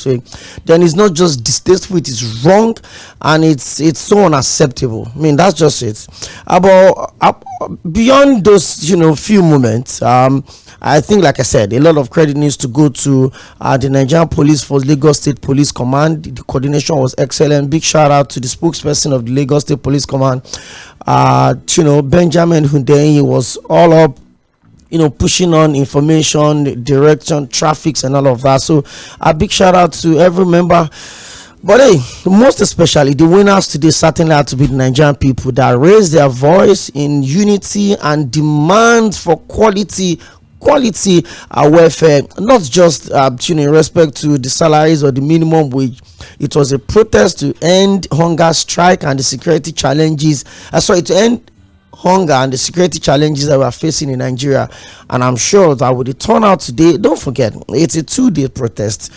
way, then it's not just distasteful, it is wrong, and it's so unacceptable. I mean, that's just it. But beyond those, few moments, I think, like I said, a lot of credit needs to go to the Nigerian Police Force, Lagos State Police Command. The coordination was excellent. Big shout out to the spokesperson of the Lagos State Police Command, Benjamin Hundeyin. Was all up, pushing on information, direction, traffics, and all of that. So a big shout out to every member. But hey, most especially the winners today certainly had to be the Nigerian people that raised their voice in unity and demand for quality welfare, not just in respect to the salaries or the minimum wage. It was a protest to end hunger strike and the security challenges. To end hunger and the security challenges that we are facing in Nigeria. And I'm sure that with the turnout today, don't forget, it's a 2-day protest.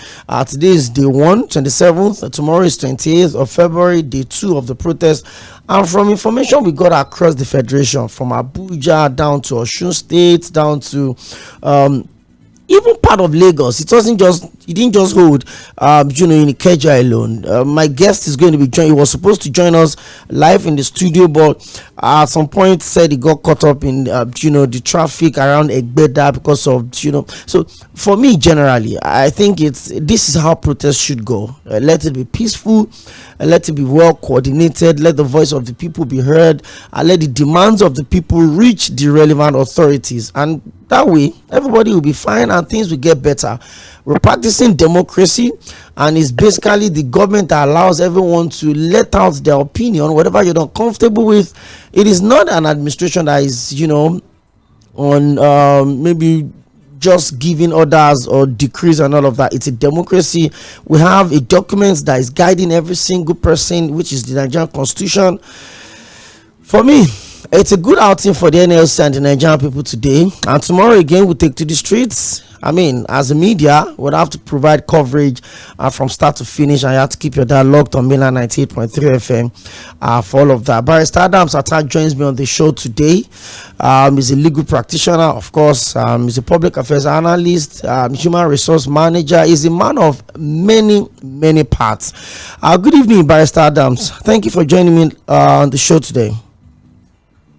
Today is day 1, 27th. Tomorrow is 28th of February, day 2 of the protest. And from information we got across the federation, from Abuja down to Osun State, down to even part of Lagos, it didn't just hold in Ikeja alone. My guest is going to be he was supposed to join us live in the studio, but at some point said he got caught up in the traffic around Egbeda because of so for me, generally, I think this is how protests should go. Let it be peaceful, let it be well coordinated, let the voice of the people be heard, and let the demands of the people reach the relevant authorities, and that way everybody will be fine and things will get better. We're practicing democracy, and it's basically the government that allows everyone to let out their opinion, whatever you're not comfortable with. It is not an administration that is on maybe just giving orders or decrees and all of that. It's a democracy. We have a document that is guiding every single person, which is the Nigerian Constitution. For me, it's a good outing for the NLC and the Nigerian people today. And tomorrow again, we take to the streets. I mean, as a media, we'll have to provide coverage from start to finish, and you have to keep your dial locked on mainland 98.3 FM for all of that. Barrister Adams Atta joins me on the show today. He's a legal practitioner, of course. He's a public affairs analyst, human resource manager. He's a man of many parts. Good evening, Barrister Adams. Thank you for joining me on the show today.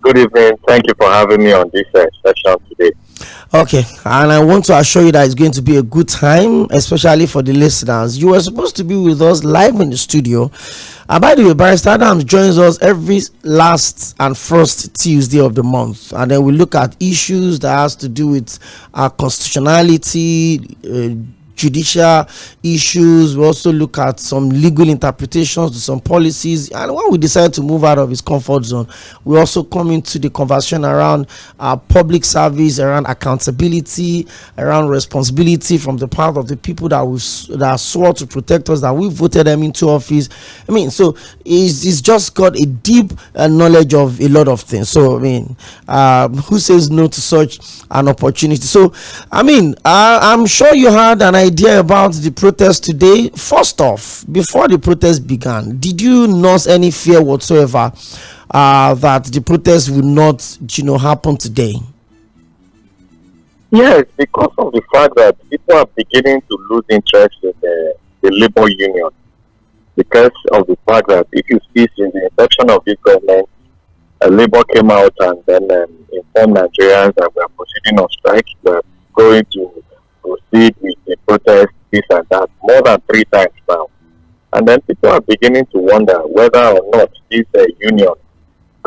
Good evening. Thank you for having me on this session today. Okay, and I want to assure you that it's going to be a good time, especially for the listeners. You were supposed to be with us live in the studio. By the way, Barrister Adams joins us every last and first Tuesday of the month, and then we look at issues that has to do with constitutionality, judicial issues. We also look at some legal interpretations to some policies, and when we decide to move out of his comfort zone, we also come into the conversation around public service, around accountability, around responsibility from the part of the people that swore to protect us, that we voted them into office. I mean, so he's just got a deep knowledge of a lot of things. So I mean, who says no to such an opportunity? So I mean, I'm sure you had an idea about the protest today. First off, before the protest began, did you nurse any fear whatsoever that the protest would not happen today? Yes, because of the fact that people are beginning to lose interest in the labor union, because of the fact that if you see since the inception of this government, labor came out and then informed Nigerians that we are proceeding on strike, we are going to proceed with the protest, this and that, more than 3 times now. And then people are beginning to wonder whether or not this union,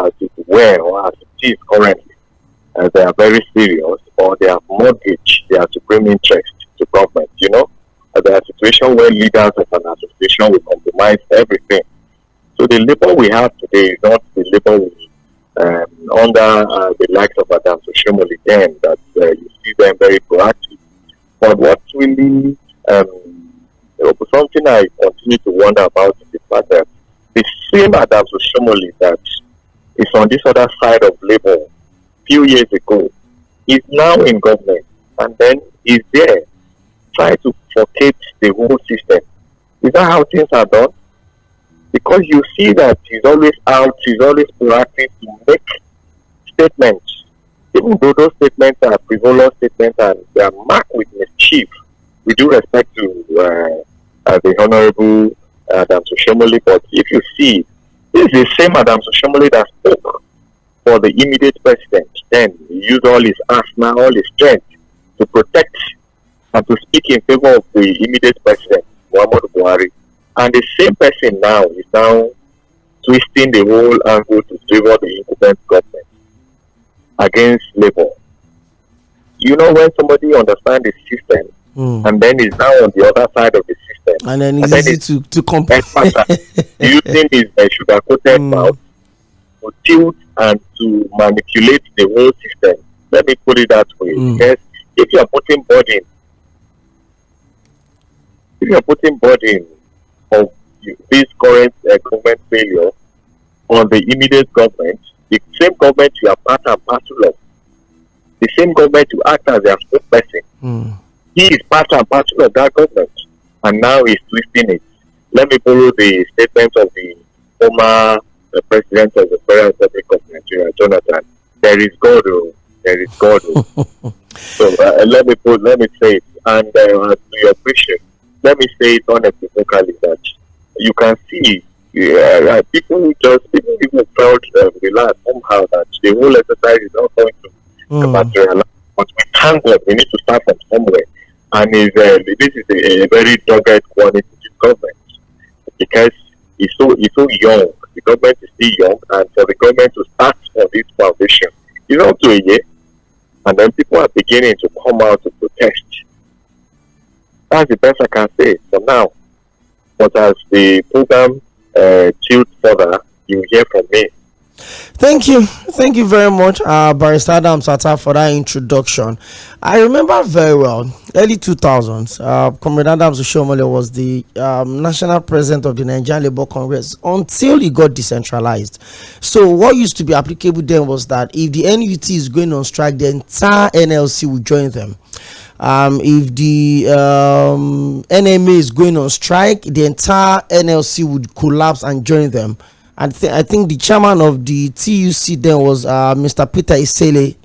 as it were or as it is currently, they are very serious, or they have mortgaged their supreme interest to government. There are situations where leaders of an association will compromise everything. So the labor we have today is not the labor we under the likes of Adams Oshiomhole that you see them very proactive. But what really something I continue to wonder about is the fact that the same Adams Oshiomhole that is on this other side of labor a few years ago is now in government, and then is there trying to forget the whole system. Is that how things are done? Because you see that he's always out, he's always proactive to make statements, even though those statements are frivolous statements and they are marked with mischief. We do respect to the Honorable Adams Oshiomhole, but if you see, this is the same Adams Oshiomhole that spoke for the immediate president. Then he used all his arsenal, all his strength to protect and to speak in favor of the immediate president, Muhammadu Buhari. And the same person now is now twisting the whole angle to favor the incumbent government against Labour. You know, when somebody understands the system and then is now on the other side of the system, and then it's easy to compare. Using his sugar-coated mouth to tilt and to manipulate the whole system. Let me put it that way. Because if you are putting burden of this current government failure on the immediate government, the same government you are part and parcel of, the same government you act as their spokesperson, he is part and parcel of that government, and now he's twisting it. Let me borrow the statement of the former president of the Federal Republic of Nigeria, Jonathan. There is God, there is God. So let me say it, and to your question, let me say it unequivocally that you can see people even felt relaxed somehow that the whole exercise is not going to materialize. But we thank God, we need to start from somewhere, and this is a very dogged qualitative government because it's so young. The government is still young, and for the government to start on this foundation, it's up to a year, and then people are beginning to come out to protest. That's the best I can say for now. But as the program tilts further, you will hear from me. Thank you very much, Barrister Adams Atah, for that introduction. I remember very well, early 2000s, Comrade Adams Oshiomhole was the national president of the Nigerian Labour Congress until it got decentralized. So what used to be applicable then was that if the NUT is going on strike, the entire NLC will join them. If the NMA is going on strike, the entire NLC would collapse and join them. And I think the chairman of the TUC then was Mr. Peter Isele,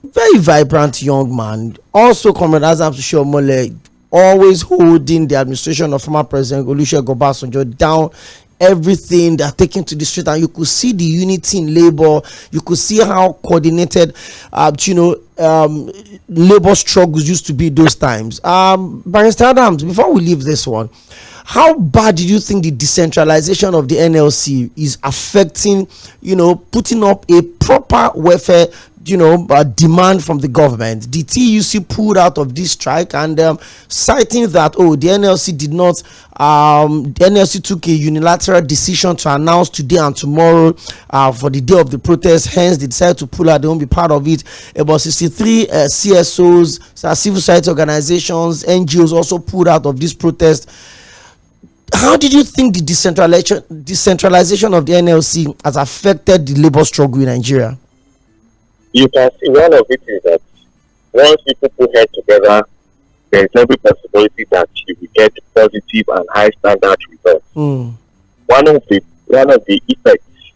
very vibrant young man. Also, Comrade Adams Oshiomhole always holding the administration of former President WG £SoᴛsAᴘᴘ down. Everything they're taking to the street, and you could see the unity in labor. You could see how coordinated labor struggles used to be those times. Barrister Adams, before we leave this one, how bad do you think the decentralization of the NLC is affecting, putting up a proper welfare, demand from the government? The TUC pulled out of this strike and citing that, the NLC did not, the NLC took a unilateral decision to announce today and tomorrow for the day of the protest. Hence, they decided to pull out. They won't be part of it. About 63 CSOs, civil society organizations, NGOs also pulled out of this protest. How did you think the decentralization of the NLC has affected the labor struggle in Nigeria? You can see one of it is that once people put heads together, there is every possibility that you will get positive and high standard results. One of the effects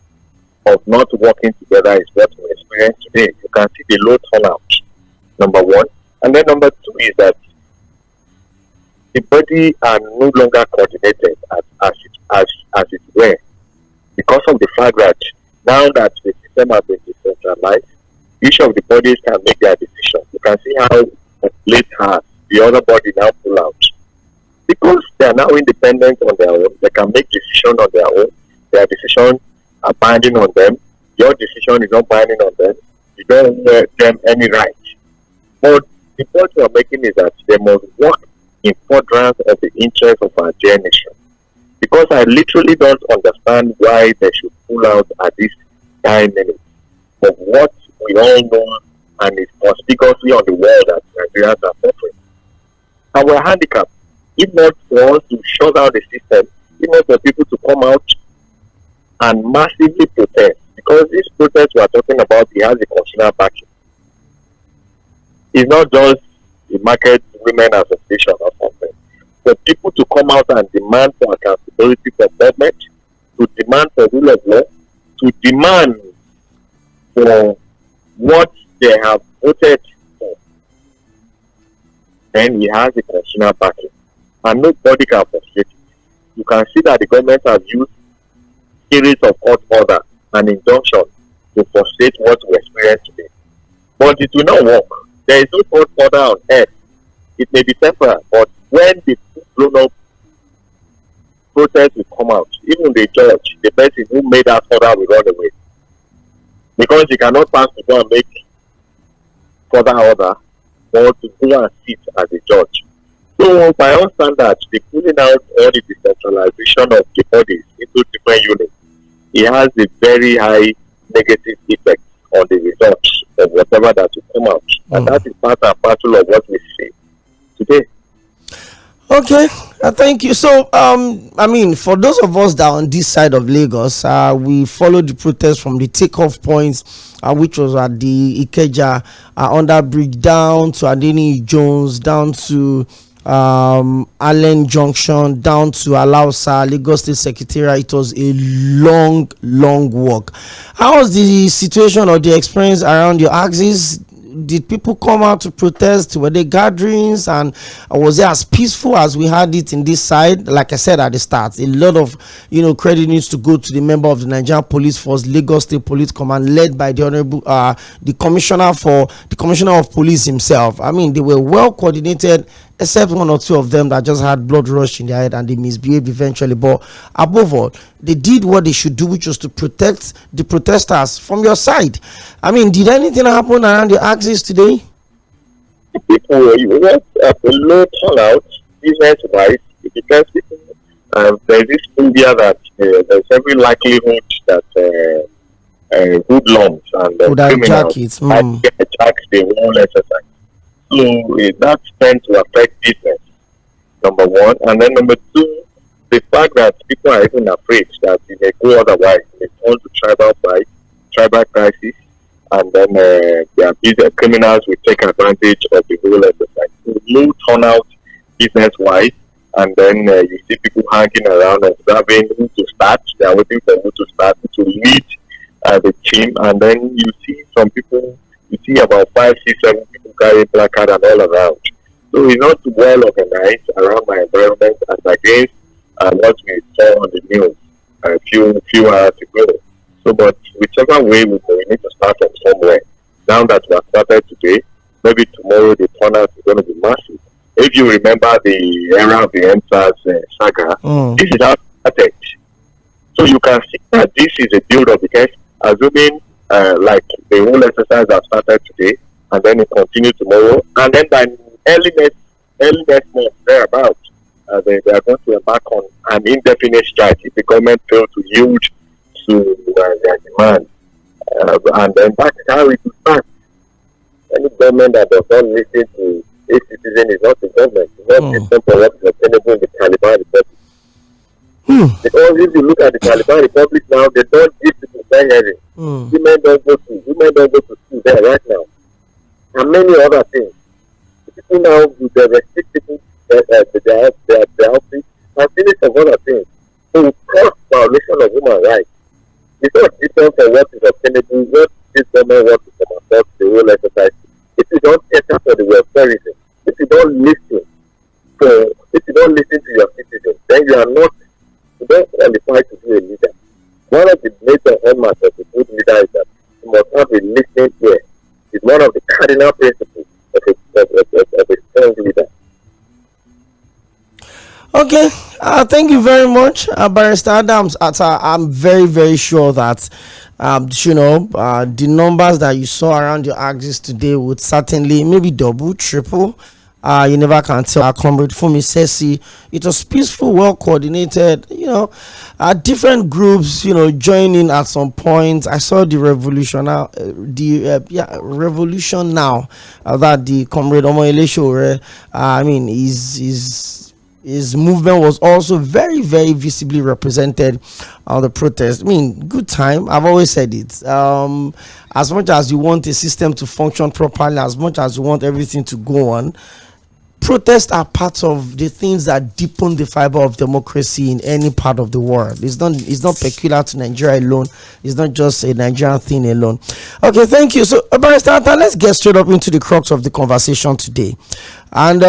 of not working together is what we experience today. You can see the low turnout, number one. And then number two is that the body are no longer coordinated as it were, because of the fact that now that the system has been decentralized, each of the bodies can make their decision. You can see how late has the other body now pull out. Because they are now independent on their own, they can make decisions on their own. Their decisions are binding on them. Your decision is not binding on them. You don't give them any right. But the point we are making is that they must work in furtherance of the interest of our dear nation. Because I literally don't understand why they should pull out at this time minute of what we all know and is conspicuously on the world that Nigerians are suffering. And we're handicapped. If not for us to shut down the system, if not for people to come out and massively protest, because this protest we are talking about, it has a constitutional backing. It's not just the market women association or something. For people to come out and demand for accountability for government, to demand for rule of law, to demand for what they have voted for, then he has a constitutional backing. And nobody can frustrate it. you can see that the government has used series of court orders and injunctions to frustrate what we experience today. But it will not work. There is no court order on earth. It may be temporary, but when the grown up protest will come out, even the judge, the person who made that order will run away. Because you cannot pass to go and make further order or to go and sit as a judge. So by all standards, the pulling out all the decentralization of the bodies into different units, it has a very high negative effect on the results of whatever that will come out. And that is part and parcel of what we see today. Okay, thank you. So, I mean, for those of us that are on this side of Lagos, we followed the protest from the takeoff points, which was at the Ikeja under bridge, down to Adeni Jones, down to Allen Junction, down to Alausa, Lagos State Secretariat. It was a long walk. How was the situation or the experience around your axis? Did people come out to protest? Were there gatherings, and was it as peaceful as we had it in this side? Like I said at the start, a lot of credit needs to go to the member of the Nigerian Police Force, Lagos State Police Command, led by the Honorable the Commissioner of Police himself. I mean, they were well coordinated, except one or two of them that just had blood rush in their head and they misbehaved eventually. But above all, they did what they should do, which was to protect the protesters from your side. I mean, did anything happen around the axis today? People, you want a low turnout, business-wise, because people, there's this India that there's every likelihood that hoodlums and criminals hijack the whole exercise. So that tends to affect business, number one. And then number two, the fact that people are even afraid that it may go otherwise, they turn to tribal fight, tribal crisis, and then their business criminals will take advantage of the whole exercise. So low turnout business-wise, and then you see people hanging around observing who to start. They are waiting for who to start to lead the team, and then you see some people. You see about 5, 6, 7 people carrying placard and all around. So it's not well organized around my environment as against what we saw on the news a few hours ago. So, but whichever way we need to start from somewhere. Now that we have started today, maybe tomorrow the turnout is going to be massive. If you remember the era of the EndSARS saga, this is how it started. So you can see that this is a build-up because assuming like the whole exercise has started today, and then it continues tomorrow, and then by early next month thereabouts, they are going to embark on an indefinite strike if the government fails to yield to their demand, and then that's how it will start. Any government that does not listen to a citizen is not a government. It's not a system for what is obtainable in the Taliban Republic. Because if you look at the Taliban Republic now, they don't give people fair hearing. Women don't go to school there right now, and many other things. People now they restrict people their outfit and series of other things. So we cross violation of human rights. It's not different from what is obtainable, what this government wants to come across the whole exercise. If you don't cater for the welfareism, if you don't listen to your citizens, then you don't qualify to be a leader. One of the major hallmarks of a good leader is that you must have a listening ear. It's one of the cardinal principles of a strong leader. Okay, thank you very much, Barrister Adams. I'm very, very sure that the numbers that you saw around your axis today would certainly maybe double, triple. You never can tell. Our comrade Fumi Sesi, it was peaceful, well coordinated. Different groups, joining at some point. I saw the revolution now. Revolution now that the comrade Msoɪᴜᴜ, I mean, his movement was also very, very visibly represented on the protest. I mean, good time. I've always said it. As much as you want a system to function properly, as much as you want everything to go on, protests are part of the things that deepen the fiber of democracy in any part of the world. It's not peculiar to Nigeria alone. It's not just a Nigerian thing alone. Okay, thank you. So, Barrister, let's get straight up into the crux of the conversation today. And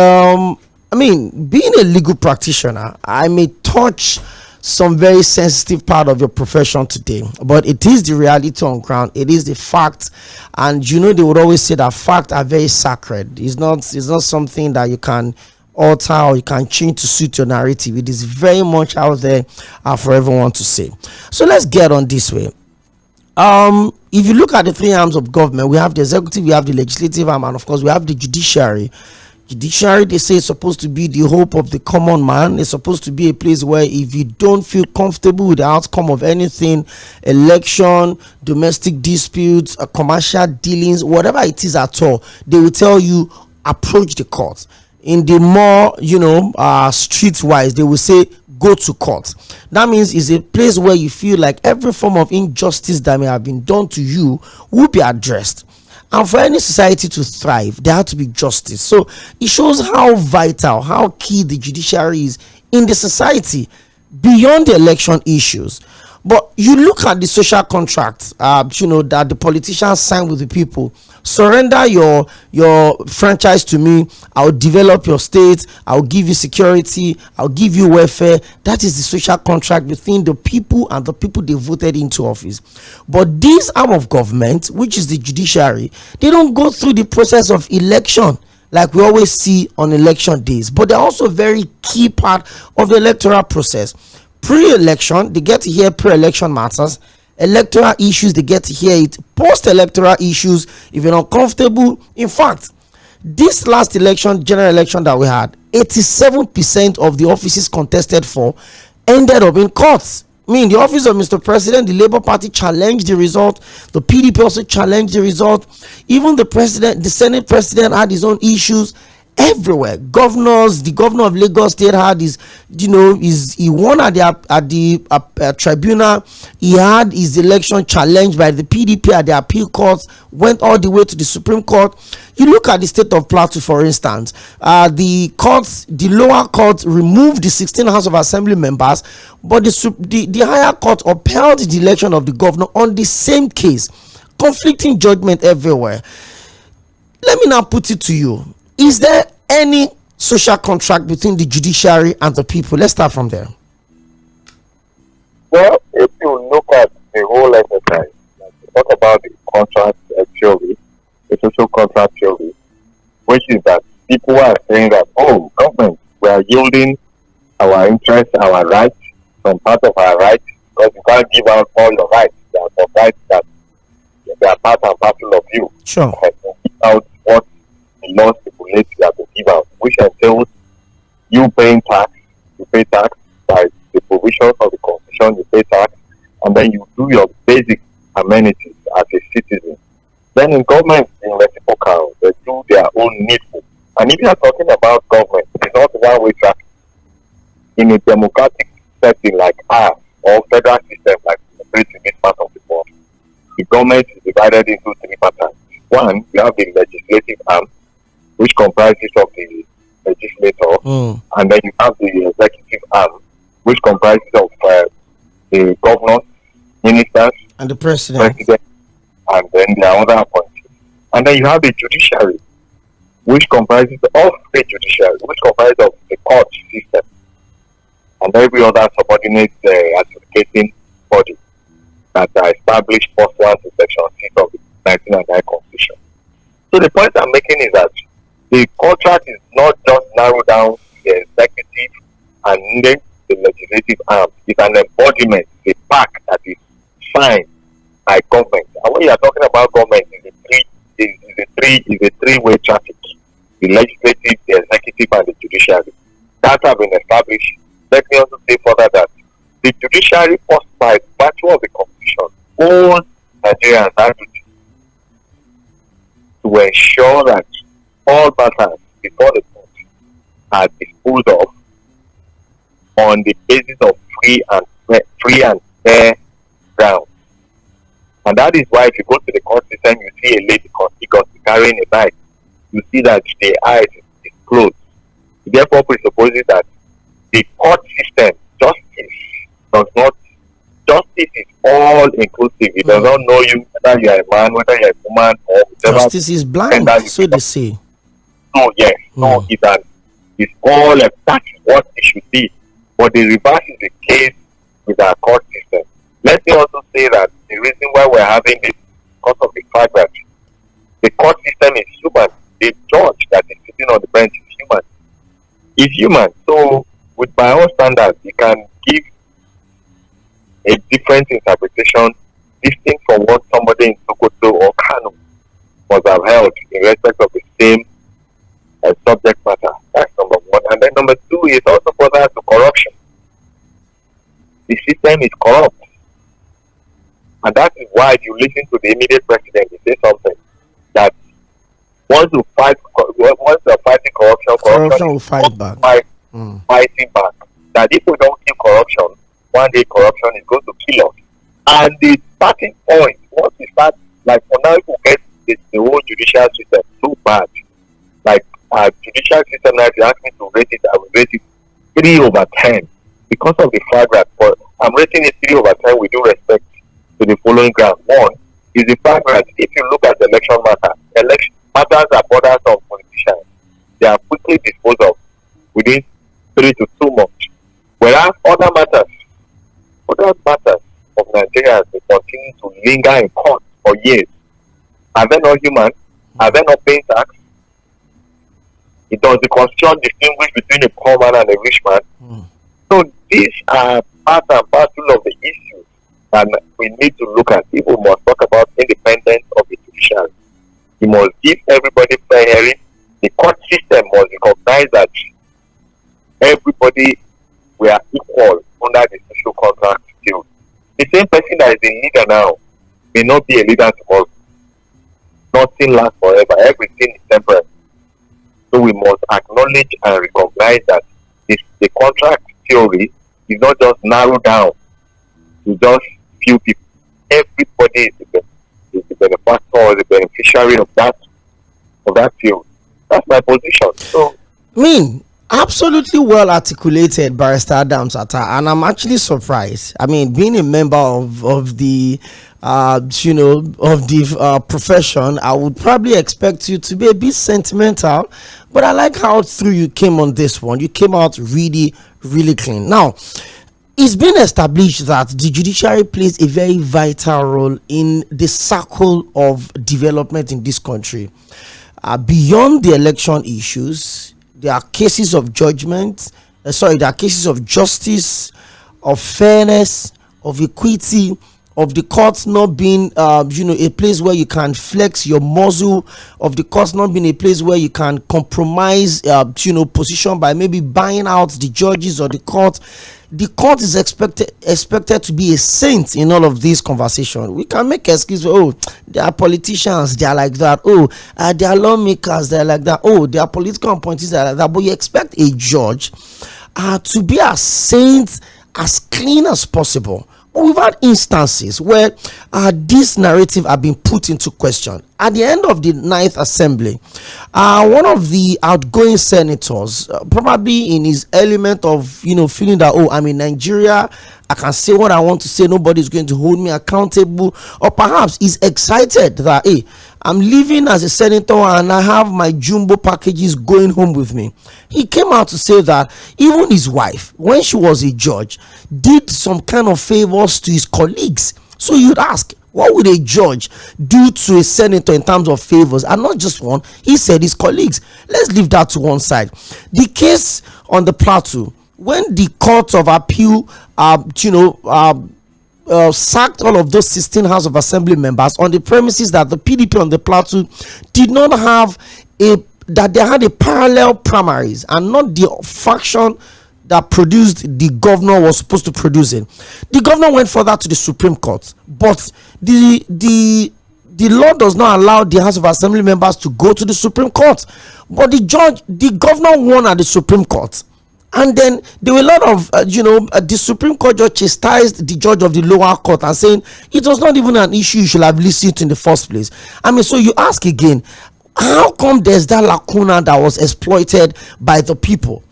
I mean, being a legal practitioner, I may touch some very sensitive part of your profession today, but it is the reality on ground. It is the fact, and they would always say that facts are very sacred. It's not something that you can alter or you can change to suit your narrative. It is very much out there for everyone to say. So let's get on this way. If you look at the three arms of government, we have the executive, we have the legislative arm, and of course we have the judiciary. Judiciary, they say, is supposed to be the hope of the common man. It's supposed to be a place where if you don't feel comfortable with the outcome of anything, election, domestic disputes, commercial dealings, whatever it is at all, they will tell you approach the court. In the more streetwise, they will say go to court. That means it's a place where you feel like every form of injustice that may have been done to you will be addressed. And for any society to thrive, there has to be justice. So it shows how vital, how key the judiciary is in the society beyond the election issues. But you look at the social contract, that the politicians sign with the people. Surrender your franchise to me. I'll develop your state. I'll give you security. I'll give you welfare. That is the social contract between the people and the people they voted into office. But this arm of government, which is the judiciary, they don't go through the process of election like we always see on election days. But they're also a very key part of the electoral process. Pre-election, they get to hear pre-election matters. Electoral issues, they get to hear it. Post-electoral issues, if you're not comfortable. In fact, this last election, general election that we had, 87% of the offices contested for ended up in courts. I mean, the office of Mr. President, the Labour Party challenged the result. The PDP also challenged the result. Even the Senate President had his own issues. Everywhere, the governor of Lagos State had he won at the tribunal. He had his election challenged by the PDP at the appeal court, went all the way to the Supreme Court. You look at the state of Plateau, for instance, the lower court removed the 16 House of Assembly members, but the higher court upheld the election of the governor on the same case. Conflicting judgment everywhere. Let me now put it to you. Is there any social contract between the judiciary and the people? Let's start from there. Well, if you look at the whole exercise, like we talk about the contract theory, the social contract theory, which is that people are saying that, government, we are yielding our interests, our rights, some part of our rights, because you can't give out all your rights. There are some rights that they are part and parcel of you. Sure. You give out what the law stipulates you have to give out, which entails you paying tax. You pay tax by the provisions of the constitution. You pay tax, and then you do your basic amenities as a citizen. Then in government, in reciprocal, they do their own needful. And if you are talking about government, it's not one-way traffic. In a democratic setting like ours, or federal system like we operate in this part of the world, the government is divided into three patterns. One, you have the legislative arm, which comprises of the legislator, and then you have the executive arm, which comprises of the governors, ministers, and the president, and then there are other appointees. And then you have the judiciary, which comprises of the judiciary, which comprises of the court system, and every other subordinate adjudicating body that are established pursuant to Section 6 of the 1999 Constitution. So the point I'm making is that the contract is not just narrowed down to the executive and then the legislative arm. It's an embodiment, a pact that is signed by government. And when you are talking about government, it's a three-way traffic. The legislative, the executive, and the judiciary. That have been established. Let me also say further that the judiciary, first by virtue of the Constitution, all Nigerians have to ensure that all matters before the court are disposed of on the basis of free and fair grounds. And that is why if you go to the court system, you see a lady carrying a bag. You see that the eyes is closed. It therefore presupposes that the court system, justice is all inclusive. It does not know you, whether you are a man, whether you are a woman, or whatever. Justice is blind, so they say. No, yes. No, it's It's all that's what it should be. But the reverse is the case with our court system. Let me also say that the reason why we're having this is because of the fact that the court system is human. The judge that is sitting on the bench is human. Is human. So with my own standards, you can give a different interpretation distinct from what somebody in Sokoto or Kano must have held in respect of the same subject matter. That's number one. And then number two is also further to corruption. The system is corrupt. And that is why if you listen to the immediate president, he says something that once you're fighting corruption will fight back. Fighting back. That if we don't kill corruption, one day corruption is going to kill us. And the starting point, once we start, like for now, if we get the whole judicial system too bad, like our judicial system now, if you ask me to rate it, I will rate it 3/10 because of the fact that I'm rating it 3/10 with due respect to the following ground. One is the fact that if you look at the election matters that borders on politicians, they are quickly disposed of within 3 to 2 months. Whereas other matters of Nigerians, they continue to linger in court for years. Are they not human? Are they not paying tax? Does the constitution distinguish between a poor man and a rich man? So these are part and parcel of the issues that we need to look at. People must talk about independence of the judiciary. You must give everybody fair hearing. The court system must recognize that everybody, we are equal under the social contract still. The same person that is a leader now may not be a leader tomorrow. Nothing lasts forever. Everything is temporary. So we must acknowledge and recognize that the contract theory is not just narrowed down to just few people. Everybody is the benefactor or the beneficiary of that theory. That's my position. So absolutely well articulated, Barrister Adams Atta, and I'm actually surprised. Being a member of the profession, I would probably expect you to be a bit sentimental, but I like how through you came on this one. You came out really, really clean. Now, it's been established that the judiciary plays a very vital role in the circle of development in this country. Beyond the election issues, there are cases of judgment, there are cases of justice, of fairness, of equity, of the courts not being a place where you can flex your muscle, of the courts not being a place where you can compromise position by maybe buying out the judges or the court. The court is expected to be a saint in all of these conversations. We can make excuses. They are politicians, they are like that. They are lawmakers, they are like that. They are political appointees, they are like that. But you expect a judge to be as saint, as clean as possible. But we've had instances where this narrative have been put into question. At the end of the 9th Assembly, one of the outgoing senators, probably in his element of feeling that I'm in Nigeria, I can say what I want to say, nobody's going to hold me accountable, or perhaps he's excited that I'm living as a senator and I have my jumbo packages going home with me. He came out to say that even his wife, when she was a judge, did some kind of favors to his colleagues. So you'd ask, what would a judge do to a senator in terms of favors? And not just one, he said his colleagues. Let's leave that to one side. The case on the Plateau, when the Court of Appeal sacked all of those 16 House of Assembly members on the premises that the PDP on the Plateau did not have that they had a parallel primaries and not the faction that produced the governor was supposed to produce it. The governor went further to the Supreme Court, but the law does not allow the House of Assembly members to go to the Supreme Court. But the governor won at the Supreme Court. And then there were a lot of the Supreme Court judge chastised the judge of the lower court and saying it was not even an issue you should have listened to in the first place. So you ask again, how come there's that lacuna that was exploited by the people?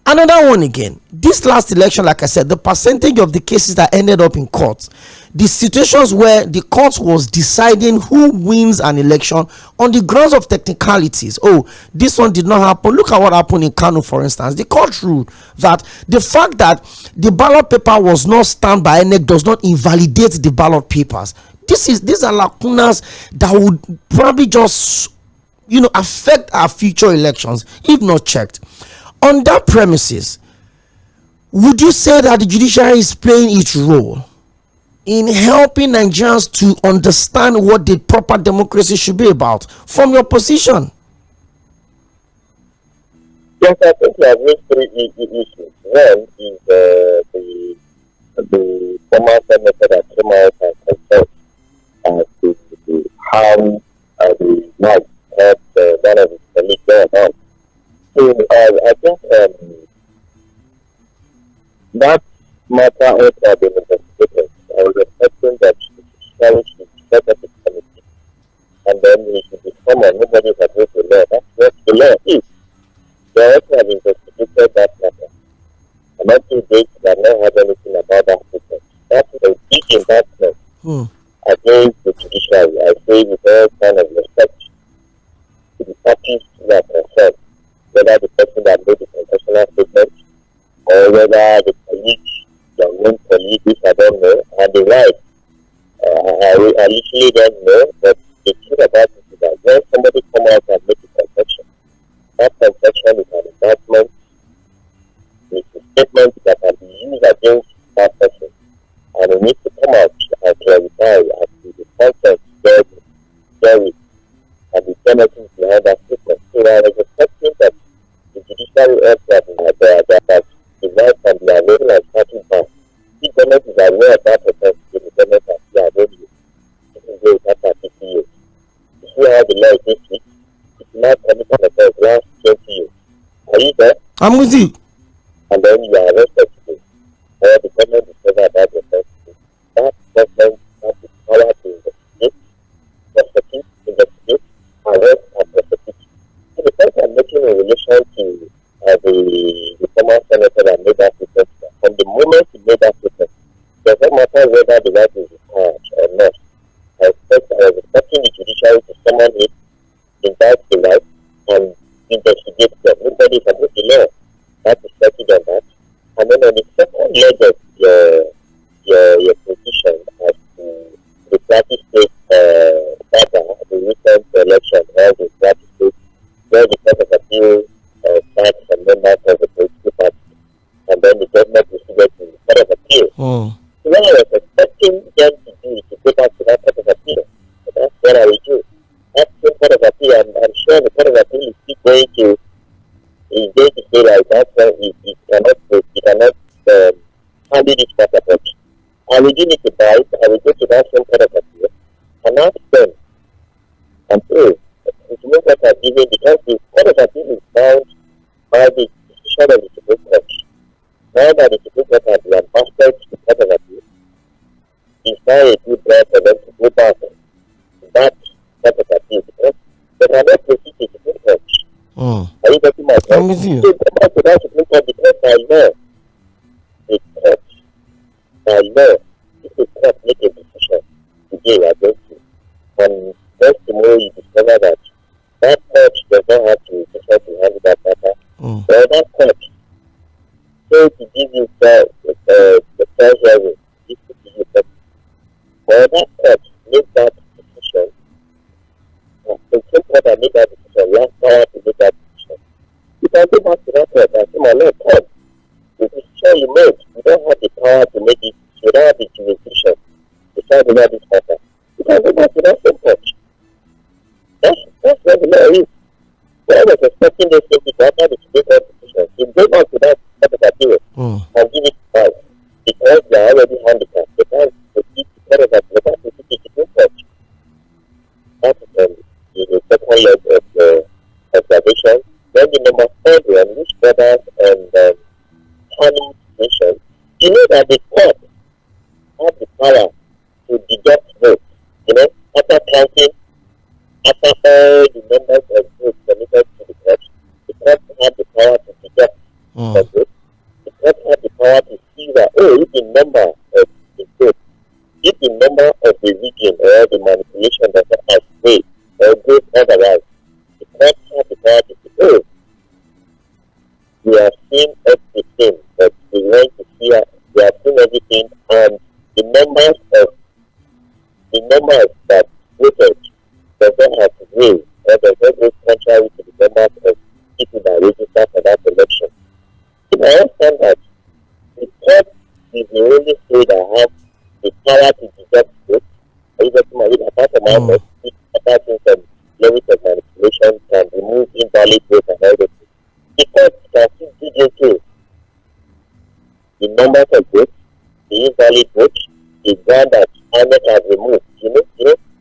Another one again, this last election, like I said, the percentage of the cases that ended up in court, the situations where the court was deciding who wins an election on the grounds of technicalities. Oh, this one did not happen. Look at what happened in Kano, for instance. The court ruled that the fact that the ballot paper was not stamped by INEC does not invalidate the ballot papers. These are lacunas that would probably just, affect our future elections if not checked. On that premises, would you say that the judiciary is playing its role in helping Nigerians to understand what the proper democracy should be about from your position? Yes, I think you have raised three issues. One is the former senator that came out and confessed to how the knife had one of his colleagues about. So I think that matter ought to have been investigated. I was expecting that the judiciary should set up a committee and then he should be summoned. Nobody has wrote the law. That's what the law is. They ought to have investigated that matter. And up to date, they have not heard anything about that statement. That is a big investment against the judiciary. I say with all kind of respect to the parties who are concerned, whether the person that made the confessional statement or whether the colleague, your own colleague, which I don't know, and the right. I literally don't know, but the truth about it is that when somebody comes out and makes a confession, that confession is an indictment, it's a statement that can be used against that person, and it needs to come out and clarify as to the content therein and the benefits behind that statement. So I was expecting that the judiciary that the right can be available and starting back. The government is aware of that offense, the government has been available. This is where it happened 50 years. You see how the law is this week? It's not committed offense last 20 years. Are you there? I'm with you. And then you are arrested today. Or the government discovered about the offense today. That government has the power to investigate, prosecute, arrest, and prosecute. So the point I'm making in relation to the former senator that made that statement, from the moment he made that statement, does not matter whether the right is required or not. I was expecting the judiciary to summon it, indict the right, and investigate them. Nobody can make the law. That is settled on that. And then on the second leg of your position as to the practice state data, the recent election, where the practice state, where the Court of Appeal sacked some members of the political party, and then the government proceeded to the Court of Appeal. So what I was expecting them to do is to go back to that Court of Appeal. So that's what I will do. That same Court of Appeal, I'm sure the Court of Appeal is still going to say like that it cannot handle this matter. But I will give it a bite. I will go to that same Court of Appeal and ask them and say, it's not what I'm giving, because the Court of Appeal is bound by the decision of the Supreme Court. Now that the Supreme Court has been ambassador to the Court of Appeal, it's now a good right for them to go back to that Court of Appeal, because they cannot proceed to the Supreme Court. Are you getting my point? I'm with you. So go back to that Supreme Court, because by law, the court, by law, if the court make a decision today against you, and next tomorrow you discover that that court does not have to decide to handle that matter, or that court fail to give you the first hearing, if to give you that, or that court make that decision, the same court that made that decision last power to make that decision. You can go back to that court and say, my Lord, court, the decision you made, you don't have the power to make it, you don't have the jurisdiction to decide about this matter. You can go back to that same court. That's what the law is. So I was expecting those people after the Supreme Court decision to go back to that Court of Appeal and give it back, because they are already handicapped. They can't proceed to Court of Appeal, they can't proceed to the Supreme Court. That is the second leg of the observation. Then the number third one, which brothers and planning situation, you know that the court has the power to deduct votes. After counting, after all the members of votes submitted to the court has the power to deduct the votes number of the group, if the number of the region or the manipulation that are outweigh or goes otherwise, the court has the power to say, oh, we have seen everything, but we want to see, we have seen everything, and the numbers that voted does not have to weigh or does not go contrary to the numbers of people that register for that election. So I understand that the court is the only state that has the power to deduct votes, or even apart from our apart from levels of manipulation, can remove invalid votes and everything. The court can still dig into the numbers of votes, the invalid votes, the ground that INEC has removed. You know,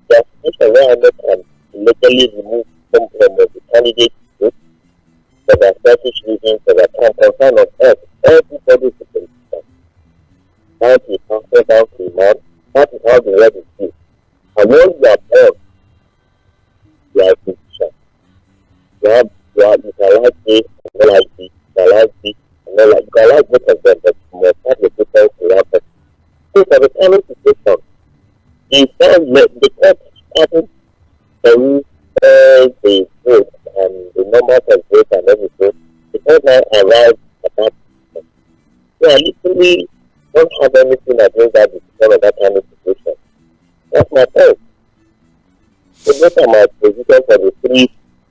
there are situations where INEC can locally remove some of the candidates' votes for their selfish reasons, for their concern of earth. Everybody is a politician. Down to the pastor, down to the man. That is how the word is used. And when you are born, you are a politician. You can like this, and not like this, you can like this, and not like, you can like both of them, but you must have the difference to that person. So for the current situation, the court started to the vote and the numbers of votes and everything, the court now arrived at that point. So I literally don't have anything against that decision of that kind of situation. That's my point. So those are my positions for the three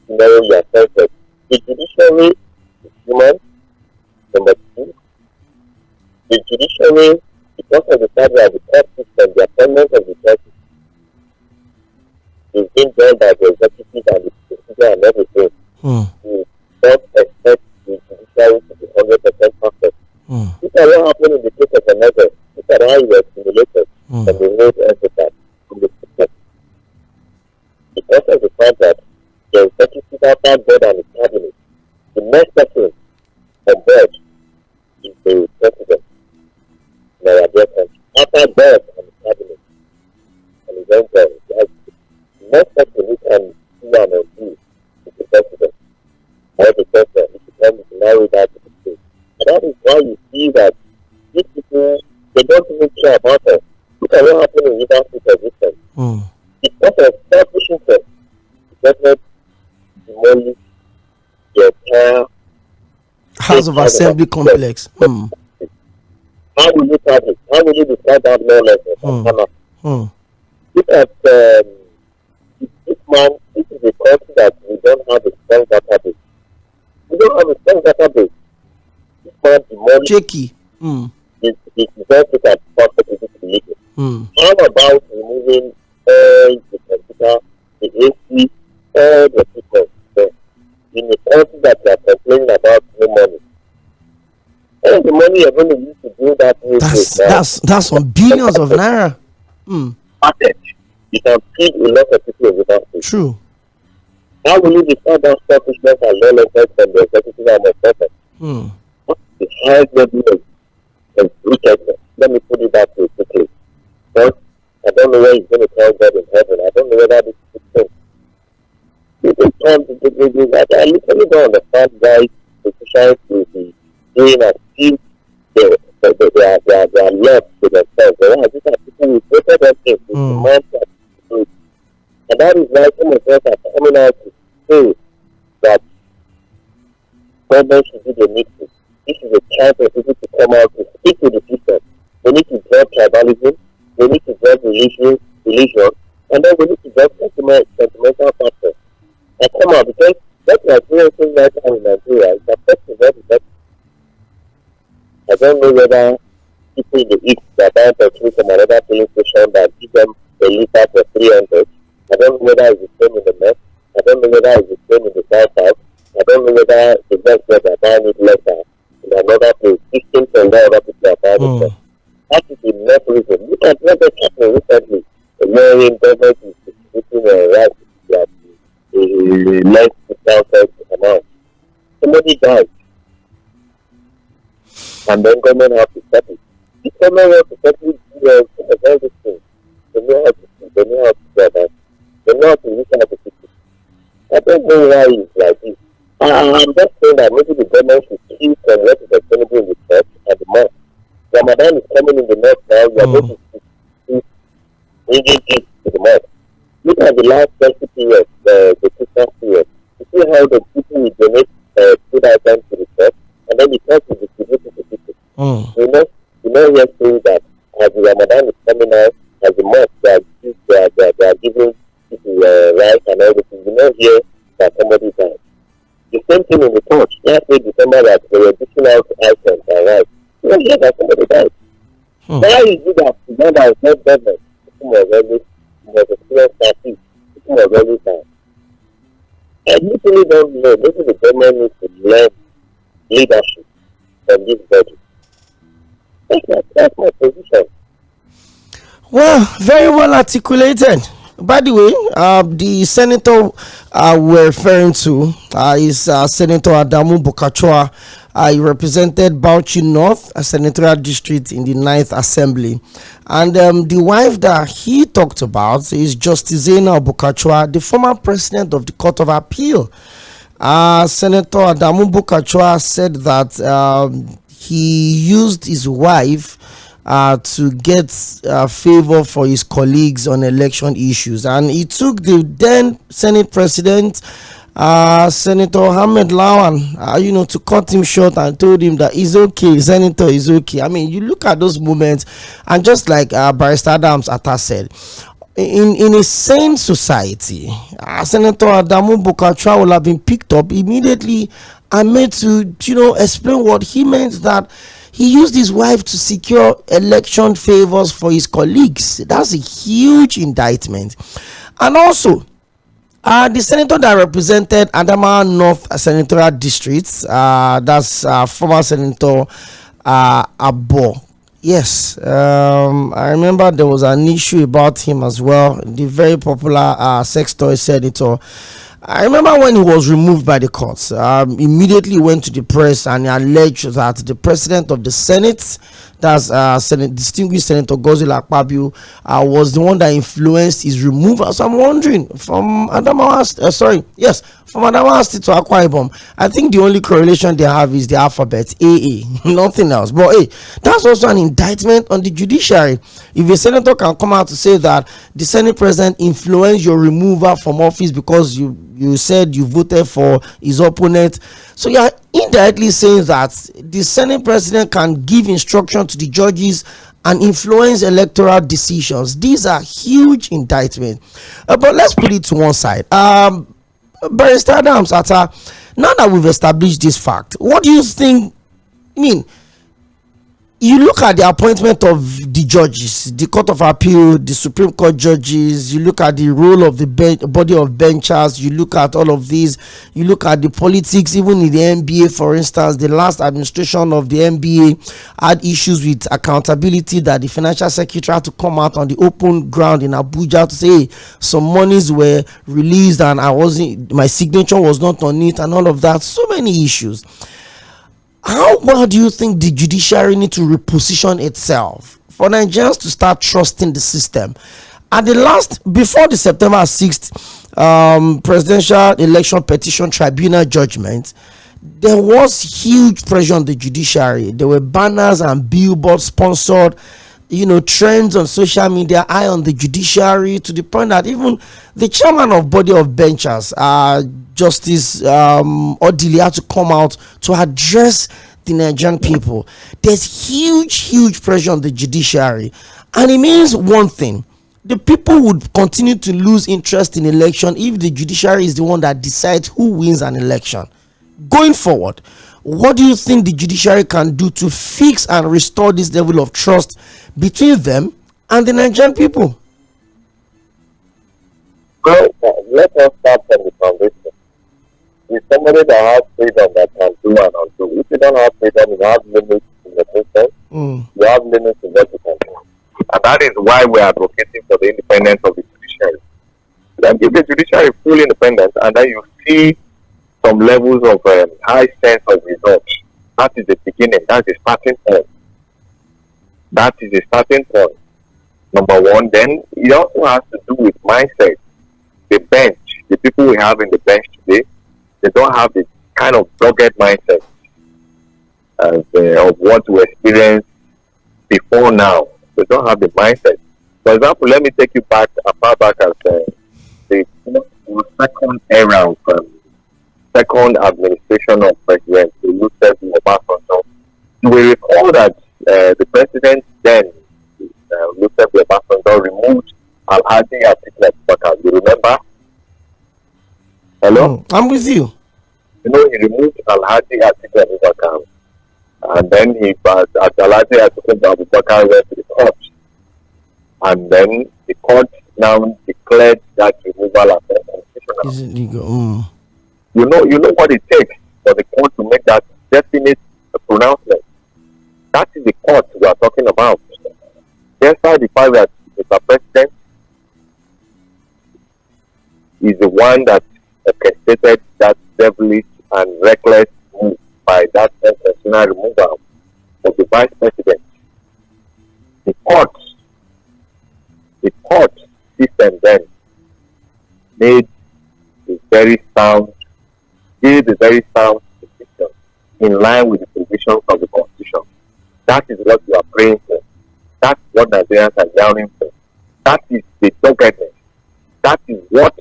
scenarios you have said. The judiciary is human. Number two, the judiciary, because of the fact that the court system, the appointment of the judges is being done by the executive and the procedure and everything, we don't expect the judiciary to be 100% perfect. This is what happened in the case of another. This is how you were simulated from the whole enterprise, from the system. Because of the fact that the executive after board and the cabinet, the next person on board is the president. After board and the cabinet, and the then the next person who can do and undo is the president. Or the president, if you come to narrow that to the state. And that is why you see that these people, they don't even care about us. Look at what happened in leadership position. Because of selfish interest, the government demolished the entire House of Assembly complex. How will you start it? How will you describe that lawlessness? Look at this man. This is a country that we don't have a strong database. We don't have a strong database. This man demolished Shaky. the result that possible to be legal. How about removing all the computer, the AC, all the people there in a country that we are complaining about no money? All the money you're going to use to do that. That's some billions of naira. You can feed a lot of people without food. True. How will you describe that selfishness and lawlessness from the executive and the president? What's the highest level of wickedness? Let me put it that way quickly. Because I don't know where he's going to tell God in heaven. I don't know whether this is true. People come to the I literally don't understand why politicians will be doing and feel their love to themselves. These are people who voted them in with the mindset to do it. And that is why some of us are coming out to say that government should do the needful. This is a chance for people to come out to speak to the system. We need to drop tribalism, we need to drop religion, and then we need to drop sentimental factors. And come out, because what we are experiencing right now in Nigeria is affecting everybody. I don't know whether people in the East are buying petrol from another filling station that give them a liter for 300. I don't know whether it's the same in the North. I don't know whether it's the same in the South. I don't know whether the next one are buying it lesser in another place. 15 from where other people are buying it. That is the next reason. Look at what just happened recently. The American government is distributing a right that the less discounted amount. Somebody died. And then government has to stop it. If government wants to stop it, some of all these things, they know how to do, they know how to do that, they know how to reach out to people. I don't know why it's like this. I'm just saying that maybe the government should keep from what is available in the church and the mosque. Ramadan Ramadan is coming in the north now. We are going to bringing gifts to the north. Look at the last 20 periods, the Christmas period. You see how the people will donate food items to the church, and then the church will distribute it to people. You know, we are saying that as the Ramadan is coming out, as the month they are giving people rice and everything. You know here that somebody died. The same thing in the church. Last week, December, that they were dishing out items and rice. You know here that somebody died. Why is it that together is not government? People was experienced party. People was always time. I literally don't know. Maybe the government needs to learn leadership from this body. That's my position. Well, very well articulated. By the way, the senator we're referring to is Senator Adamu Bokachua. He represented Bauchi North, a senatorial district in the 9th Assembly. And the wife that he talked about is Justice Zainab Bokachua, the former president of the Court of Appeal. Senator Adamu Bokachua said that he used his wife to get favor for his colleagues on election issues, and he took the then Senate President Senator Ahmed Lawan to cut him short and told him that it's okay, Senator, is okay. I mean, you look at those moments, and just like Barrister Adams Atta said, in a sane society, Senator Adamu Bokachua will have been picked up immediately and made to explain what he meant, that he used his wife to secure election favors for his colleagues. That's a huge indictment. And also, the senator that represented Adamawa North Senatorial District, that's former Senator Abo. Yes, I remember there was an issue about him as well. The very popular sex toy senator. I remember when he was removed by the courts, immediately went to the press and alleged that the president of the Senate, that's distinguished Senator Godswill Akpabio, was the one that influenced his removal. So I'm wondering, from Adamawa State to Akwa Ibom, I think the only correlation they have is the alphabet AA, nothing else. But hey, that's also an indictment on the judiciary. If a senator can come out to say that the Senate president influenced your removal from office because you said you voted for his opponent, so you are indirectly saying that the Senate president can give instruction to the judges and influence electoral decisions. These are huge indictments. But let's put it to one side. Barrister Adams Atta, now that we've established this fact, what do you think? I mean, you look at the appointment of the judges, the Court of Appeal, the Supreme Court judges, you look at the role of the body of benchers, you look at all of these, you look at the politics, even in the NBA, for instance, the last administration of the NBA had issues with accountability, that the financial secretary had to come out on the open ground in Abuja to say, hey, some monies were released and my signature was not on it, and all of that. So many issues. How well do you think the judiciary need to reposition itself for Nigerians to start trusting the system? Before the September 6th presidential election petition tribunal judgment, there was huge pressure on the judiciary. There were banners and billboards sponsored, trends on social media, eye on the judiciary, to the point that even the chairman of body of benchers, Justice Odili, had to come out to address the Nigerian people. There's huge pressure on the judiciary, and it means one thing: the people would continue to lose interest in election if the judiciary is the one that decides who wins an election. Going forward, what do you think the judiciary can do to fix and restore this level of trust between them and the Nigerian people? Well, let us start from the foundation. It's somebody that has freedom that can do and undo. If you don't have freedom, you have limits in your process. You have limits in what you can do. And that is why we are advocating for the independence of the judiciary. Then give the judiciary full independence, and then you see some levels of high sense of results. That is the beginning. That's the starting point. That is the starting point. Number one. Then it also has to do with mindset. The bench, the people we have in the bench today, they don't have the kind of dogged mindset of what we experienced before now. They don't have the mindset. For example, let me take you back as far back as the second era of second administration of President Lɪਧᴇ M소ɪᴟ. You will recall that the president then, Lɪਧᴇ M소ɪᴟ, removed Alhaji Atiku Abubakar. You remember? Hello? I'm with you. You know, he removed Alhaji Atiku Abubakar. And then Alhaji Atiku Abubakar went to the court. And then the court now declared that removal as unconstitutional. Is it legal? You know what it takes for the court to make that definite pronouncement. That is the court we are talking about. Despite the fact that Mr. President is the one that orchestrated that devilish and reckless move by that unconstitutional removal of the vice president. The court system then made a very sound decision in line with the provisions of the Constitution. That is what we are praying for. That's what Nigerians are yearning for. That is the doggedness. That is what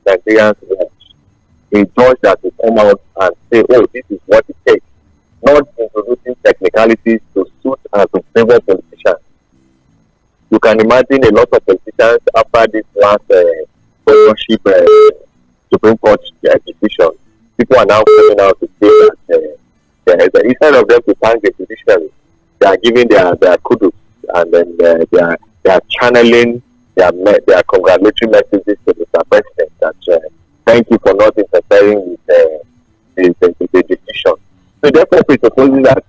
Nigerians want. A judge that will come out and say, oh, this is what it takes. Not introducing technicalities to suit and to favor politicians. You can imagine a lot of politicians after this last Supreme Court decision. People are now coming out to say that instead of them to thank the judiciary, they are giving their kudos, and then they are channeling their congratulatory messages to Mr. President that thank you for not interfering with the decision. So therefore, presupposing that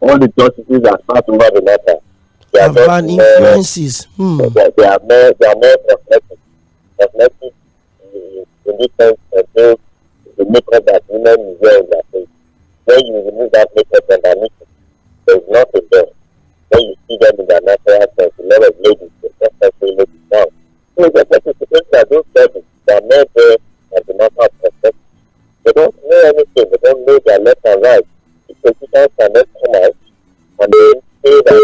all the justices are smart over the matter, they are not influences. They are more cosmetic in this sense until the makeup that women wear in their face. When you remove that makeup underneath it, there is nothing there. When you see them in their natural sense, a lot of ladies, they don't necessarily look it down. So the participants that those judges, they are not there as a matter of perspective. They don't know anything. They don't know their left and right. The politicians cannot come out and then say that,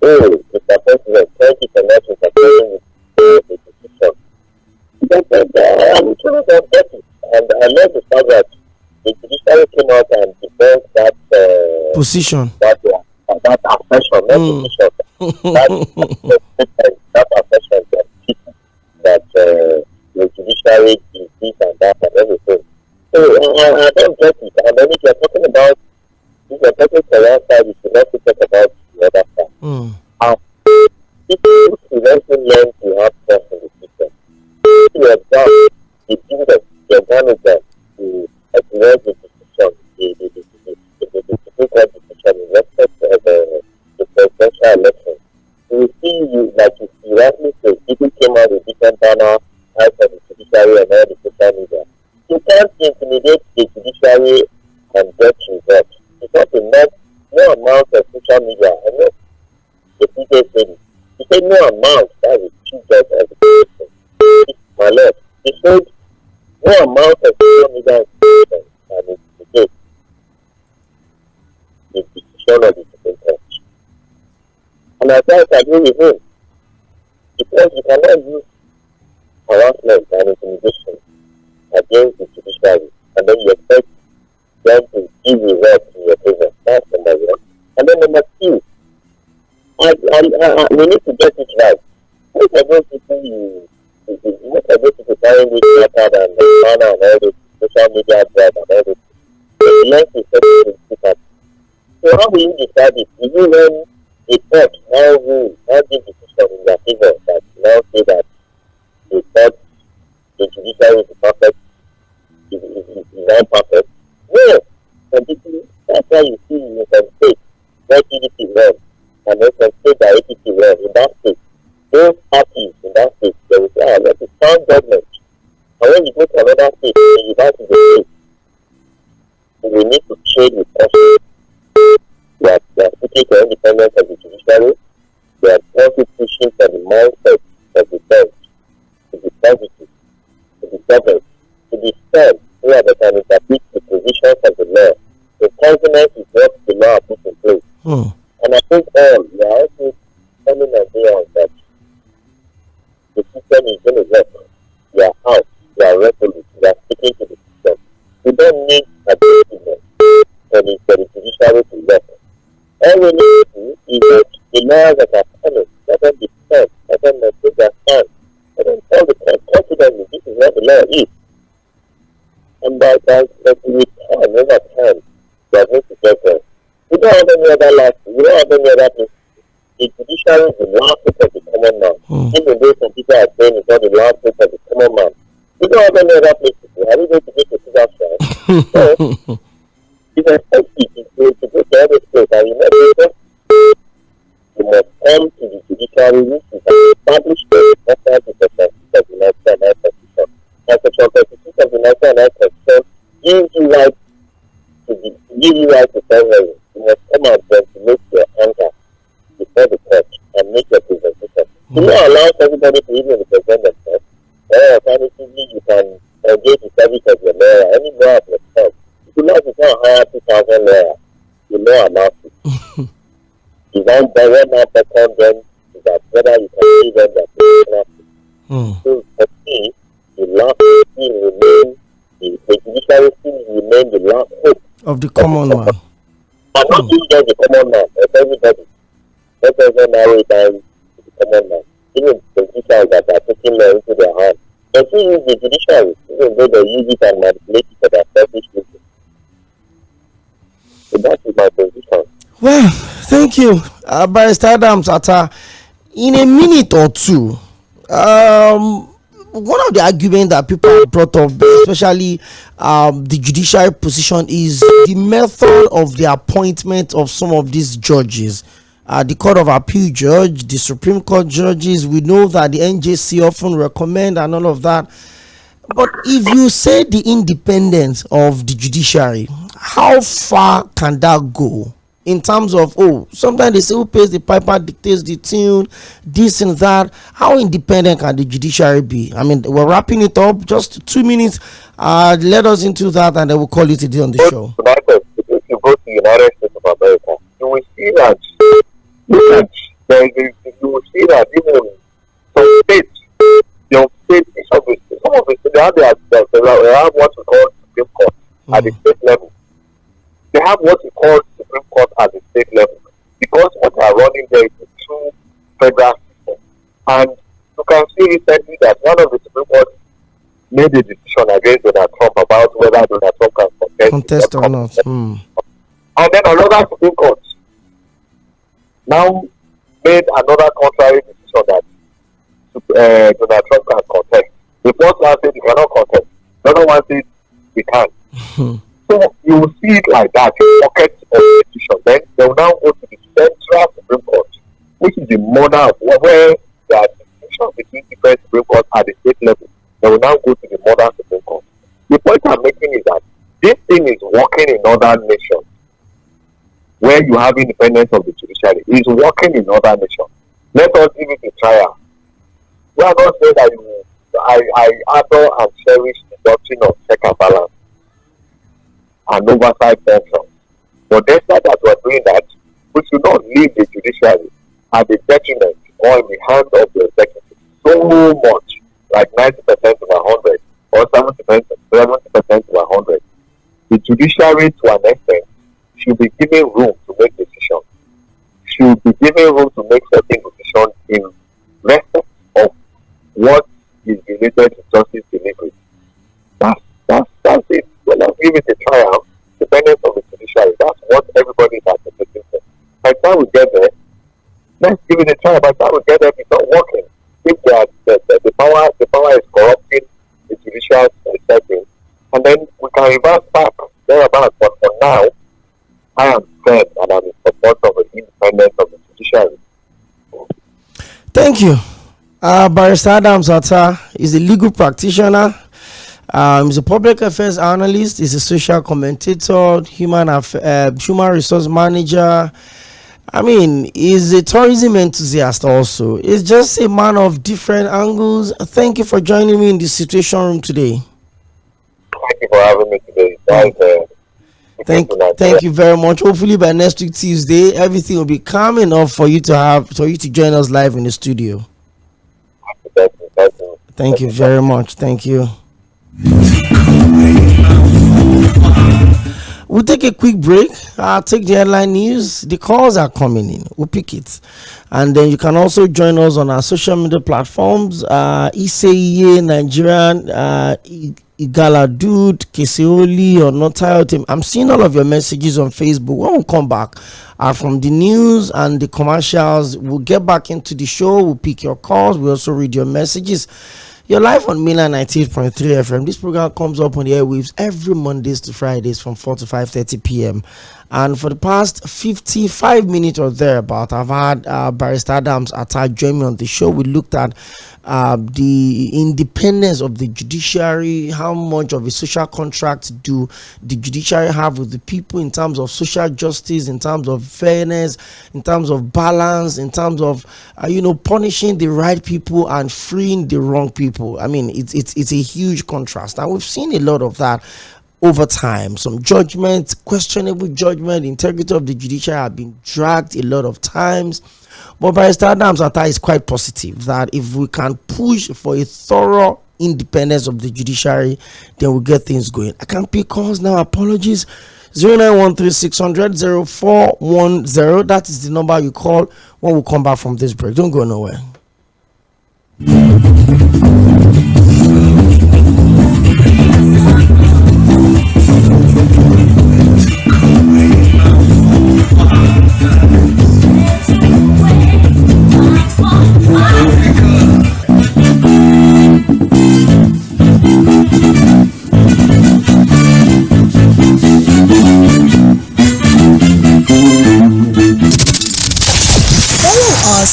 oh, Mr. President, thank you for not interfering with the decision. I'm sure they get it. And I love the fact that the judiciary came out and defended that position. That assertion, not position. that assertion that the judiciary is this and that and everything. So I don't get it. And then if you're talking about, if you're talking for one side, you should also talk about the other side. People should also learn to have trust in the system. If you observe the business, the organization, to address the decision, the Supreme Court decision in respect of the presidential election, you will see, like you rightly say, people came out with different banner, out of the judiciary and all the social media. You can't intimidate the judiciary and get results. Because no amount of social media, I know the people said it. He said no amount, that is two judges of the person. My lord, he said no amount of social media can intimidate the decision of the Supreme Court. And I quite agree with him. Because you cannot use harassment and intimidation against the judiciary, and then you expect them to give results in your favor. That's number one. And then number two, we need to get it right. Most of those people carrying this method and the banner and all this social media drive and all this, the length is very difficult. So how will you decide it? Will you learn a court now who give decision in their favor that now say that the court, the judiciary is perfect, is not perfect? No. That's why you see in some states where PDP won and then some states that APC won in that state. Those parties in that state, they will say, let us sound government. And when you go to another state, you have to go we need to trade with caution. We are seeking for independence of the judiciary. We are also pushing for the mindset of the bench to be positive, to be governed, to be firm, so that they can interpret the provisions of the law. The confidence is what the law put in place. And And I think we are also coming Nigerians that the system is going to work. We are out, we are resolute, we are sticking to the system. We don't need a document for the judiciary to work. All we need to do is that the lawyers that are coming, let them be firm, let them take their stand, let them tell the court confidently this is what the law is. And by that, with time, over time, we are going to get there. We don't have any other life, we don't have any other place. The judiciary is the last hope of the common man. Even though some people are saying it's not the last hope of the common man. We don't have any other place to go. Are we going to go to Sugar Shrine? So, it's expensive to go to every place, and you must come to the judiciary, which is an established place after the Constitution of the 1999 Constitution. And the Constitution of the 1999 Constitution gives you right to tell you. You must come and ventilate your anger before the court and make your presentation. Do not allow everybody to even represent themselves, or alternatively you can engage the service of your lawyer, any lawyer of yourself. If you like to go and hire 2,000 lawyers, you know about it. If I'm one now second, then is that whether you can see them that so for me, the last thing remain the judiciary still remain the last hope of the common man. And not just the common man, but everybody. Let us not narrow it down to the common man. Even the judiciary that are taking law into their hands. They still use the judiciary, even though they use it and manipulate it for their selfish reasons. So that is my position. Well, thank you, Barrister Adams Atta. In a minute or two, one of the arguments that people have brought up, especially the judiciary position, is the method of the appointment of some of these judges. The Court of Appeal judge, the Supreme Court judges, we know that the NJC often recommend and all of that. But if you say the independence of the judiciary, how far can that go? In terms of, sometimes they say who pays the piper dictates the tune, this and that. How independent can the judiciary be? I mean, we're wrapping it up. Just 2 minutes. Let us into that, and then we'll call it a day on the show. If you go to the United States of America, you will see that. You will see that even some states, some of the states, they have what we call Supreme Court at the state level. They have what we call Supreme Court at the state level, because what they are running there is a true federal system. And you can see recently that one of the Supreme Court made a decision against Donald Trump about whether Donald Trump can contest or not. And then another Supreme Court now made another contrary decision that Donald Trump can contest. The first one said he cannot contest. The other one said he can. So you will see it like that, pockets of decision. Then they will now go to the Central Supreme Court, which is the mother of where there are distinctions between different Supreme Courts at the state level. They will now go to the mother Supreme Court. The point I'm making is that this thing is working in other nations, where you have independence of the judiciary. It is working in other nations. Let us give it a trial. We are not saying that I adore and cherish the doctrine of check and balance and oversight functions. But despite that we're doing that, we should not leave the judiciary at the detriment or in the hands of the executive so much, like 90% of 100 or 70% of 100. The judiciary, to an extent, should be given room to make decisions. Should be given room to make certain decisions in respect of what is related to justice delivery. That's it. Well, let's give it a trial, dependence on the judiciary. That's what everybody is advocating for. By the time we get there, let's give it a trial. By the time we get there, it's not working. If the power is corrupting the judicial setting, and then we can reverse back thereabouts. But for now, I am firm and I'm in support of the independence of the judiciary. Thank you. Barrister Adams Atta is a legal practitioner. He's a public affairs analyst. He's a social commentator, human resource manager. I mean, he's a tourism enthusiast also. He's just a man of different angles. Thank you for joining me in the Situation Room today. Thank you for having me today. Thank you very much. Hopefully by next week Tuesday, everything will be calm enough for you to join us live in the studio. Thank you very much. Thank you. We'll take a quick break. I'll take the headline news. The calls are coming in. We'll pick it. And then you can also join us on our social media platforms. Iseeye Nigerian, Igala Dude, Keseoli, or not Team. I'm seeing all of your messages on Facebook. When we come back from the news and the commercials, we'll get back into the show. We'll pick your calls. We'll also read your messages. You're live on Mainland 98.3 FM. This program comes up on the airwaves every Mondays to Fridays from 4 to 5:30 p.m. And for the past 55 minutes or thereabout, I've had Barrister Adams Atta join me on the show. We looked at the independence of the judiciary. How much of a social contract do the judiciary have with the people in terms of social justice, in terms of fairness, in terms of balance, in terms of punishing the right people and freeing the wrong people. I mean, it's a huge contrast, and we've seen a lot of that over time. Some judgment, questionable judgment, integrity of the judiciary have been dragged a lot of times. But Barrister Adams Atta is quite positive that if we can push for a thorough independence of the judiciary, then we'll get things going. I can't pick calls now. Apologies. 0913-600-0410. That is the number you call when we come back from this break. Don't go nowhere.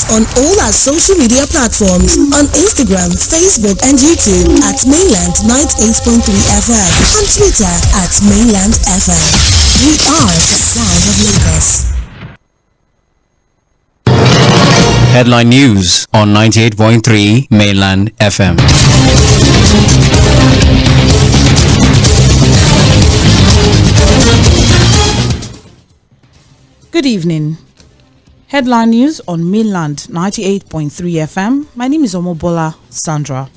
On all our social media platforms, on Instagram, Facebook, and YouTube at Mainland 98.3 FM, on Twitter at Mainland FM. We are the sound of Lagos. Headline news on 98.3 Mainland FM. Good evening. Headline news on Mainland 98.3 FM. My name is Omobola Sandra.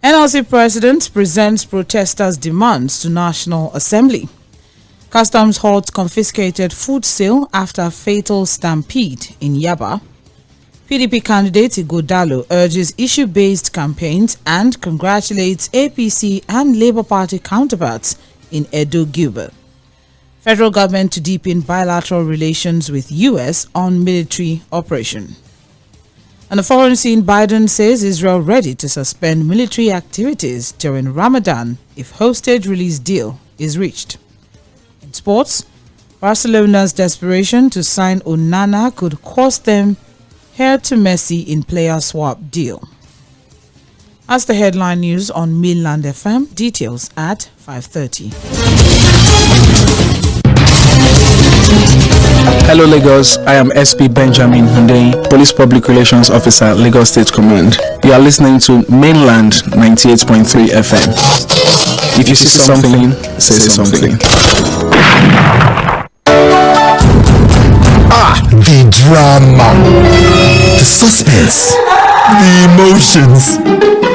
NLC President presents protesters' demands to National Assembly. Customs halt confiscated food sale after fatal stampede in Yaba. PDP candidate Ighodalo urges issue-based campaigns and congratulates APC and Labour Party counterparts in Edo Gilbert. Federal government to deepen bilateral relations with US on military operation. On the foreign scene, Biden says Israel ready to suspend military activities during Ramadan if hostage release deal is reached. In sports, Barcelona's desperation to sign Onana could cost them heir to Messi in player swap deal. That's the headline news on Mainland FM. Details at 5:30. Hello Lagos, I am SP Benjamin Hundeyi, Police Public Relations Officer, Lagos State Command. You are listening to Mainland 98.3 FM. If you see something, say something. The drama, the suspense, the emotions,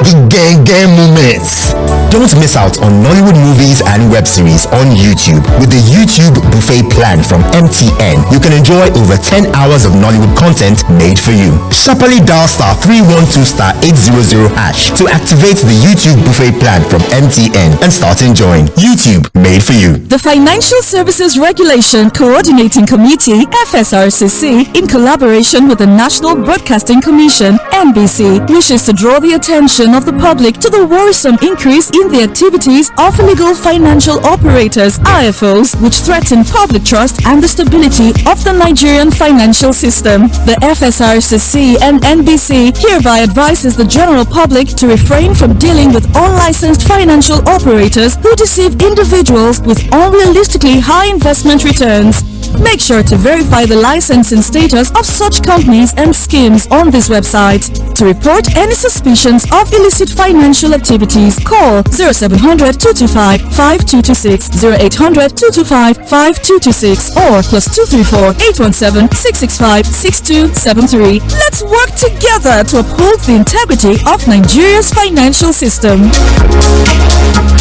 the gang moments. Don't miss out on Nollywood movies and web series on YouTube with the YouTube Buffet plan from MTN. You can enjoy over 10 hours of Nollywood content made for you. Sharply dial *312*800# to activate the YouTube Buffet plan from MTN and start enjoying YouTube made for you. The Financial Services Regulation Coordinating Committee, FSRCC, in collaboration with the National Broadcasting Commission, NBC, wishes to draw the attention of the public to the worrisome increase in the activities of illegal financial operators, IFOs, which threaten public trust and the stability of the Nigerian financial system. The FSRCC and NBC hereby advises the general public to refrain from dealing with unlicensed financial operators who deceive individuals with unrealistically high investment returns. Make sure to verify the licensing status of such companies and schemes on this website. To report any suspicions of illicit financial activities, call 0700 225 5226, 0800 225 5226, or +234 817 665 6273. Let's work together to uphold the integrity of Nigeria's financial system.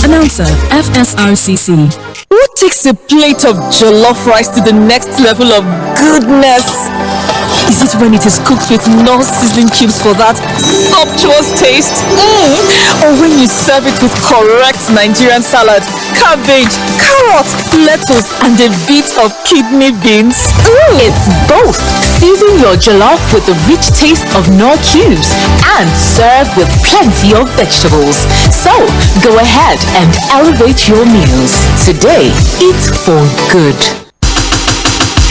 Announcer, FSRCC. Who takes a plate of jollof rice to the next level of goodness? Is it when it is cooked with non-seasoning cubes for that sumptuous taste? Or when you serve it with correct Nigerian salad, cabbage, carrot, lettuce, and a bit of kidney beans? It's both. Season your jollof with the rich taste of Knorr cubes and serve with plenty of vegetables. So, go ahead and elevate your meals. Today, eat for good.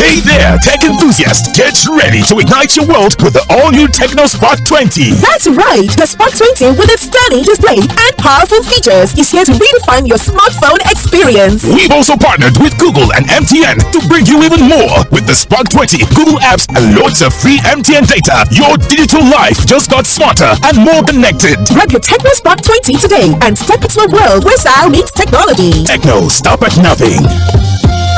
Hey there, tech enthusiasts! Get ready to ignite your world with the all-new Tecno Spark 20. That's right! The Spark 20 with its stunning display and powerful features is here to redefine your smartphone experience. We've also partnered with Google and MTN to bring you even more. With the Spark 20, Google apps and loads of free MTN data, your digital life just got smarter and more connected. Grab your Tecno Spark 20 today and step into a world where style meets technology. Tecno, stop at nothing.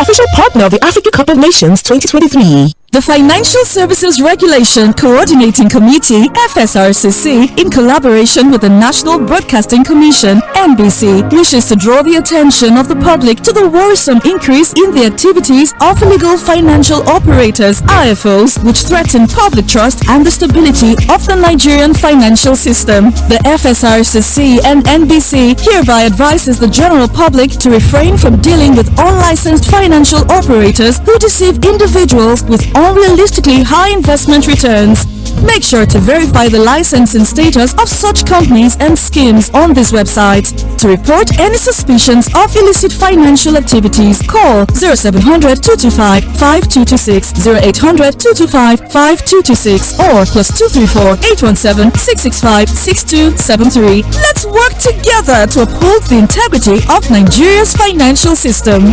Official partner of the Africa Cup of Nations 2023. The Financial Services Regulation Coordinating Committee, FSRCC, in collaboration with the National Broadcasting Commission, NBC, wishes to draw the attention of the public to the worrisome increase in the activities of illegal financial operators, IFOs, which threaten public trust and the stability of the Nigerian financial system. The FSRCC and NBC hereby advises the general public to refrain from dealing with unlicensed financial operators who deceive individuals with unrealistically high investment returns. Make sure to verify the licensing status of such companies and schemes on this website. To report any suspicions of illicit financial activities, call 0700 225 5226, 0800 225 5226, or +234 817 665 6273. Let's work together to uphold the integrity of Nigeria's financial system.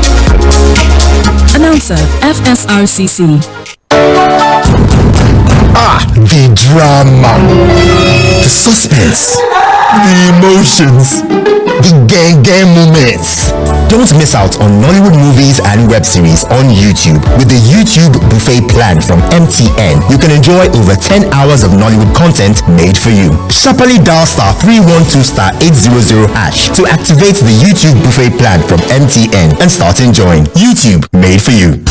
Announcer, FSRCC. The drama, the suspense, the emotions, the gang moments. Don't miss out on Nollywood movies and web series on YouTube. With the YouTube buffet plan from MTN, you can enjoy over 10 hours of Nollywood content made for you. Sharply dial *312*800# to activate the YouTube buffet plan from MTN and start enjoying YouTube made for you.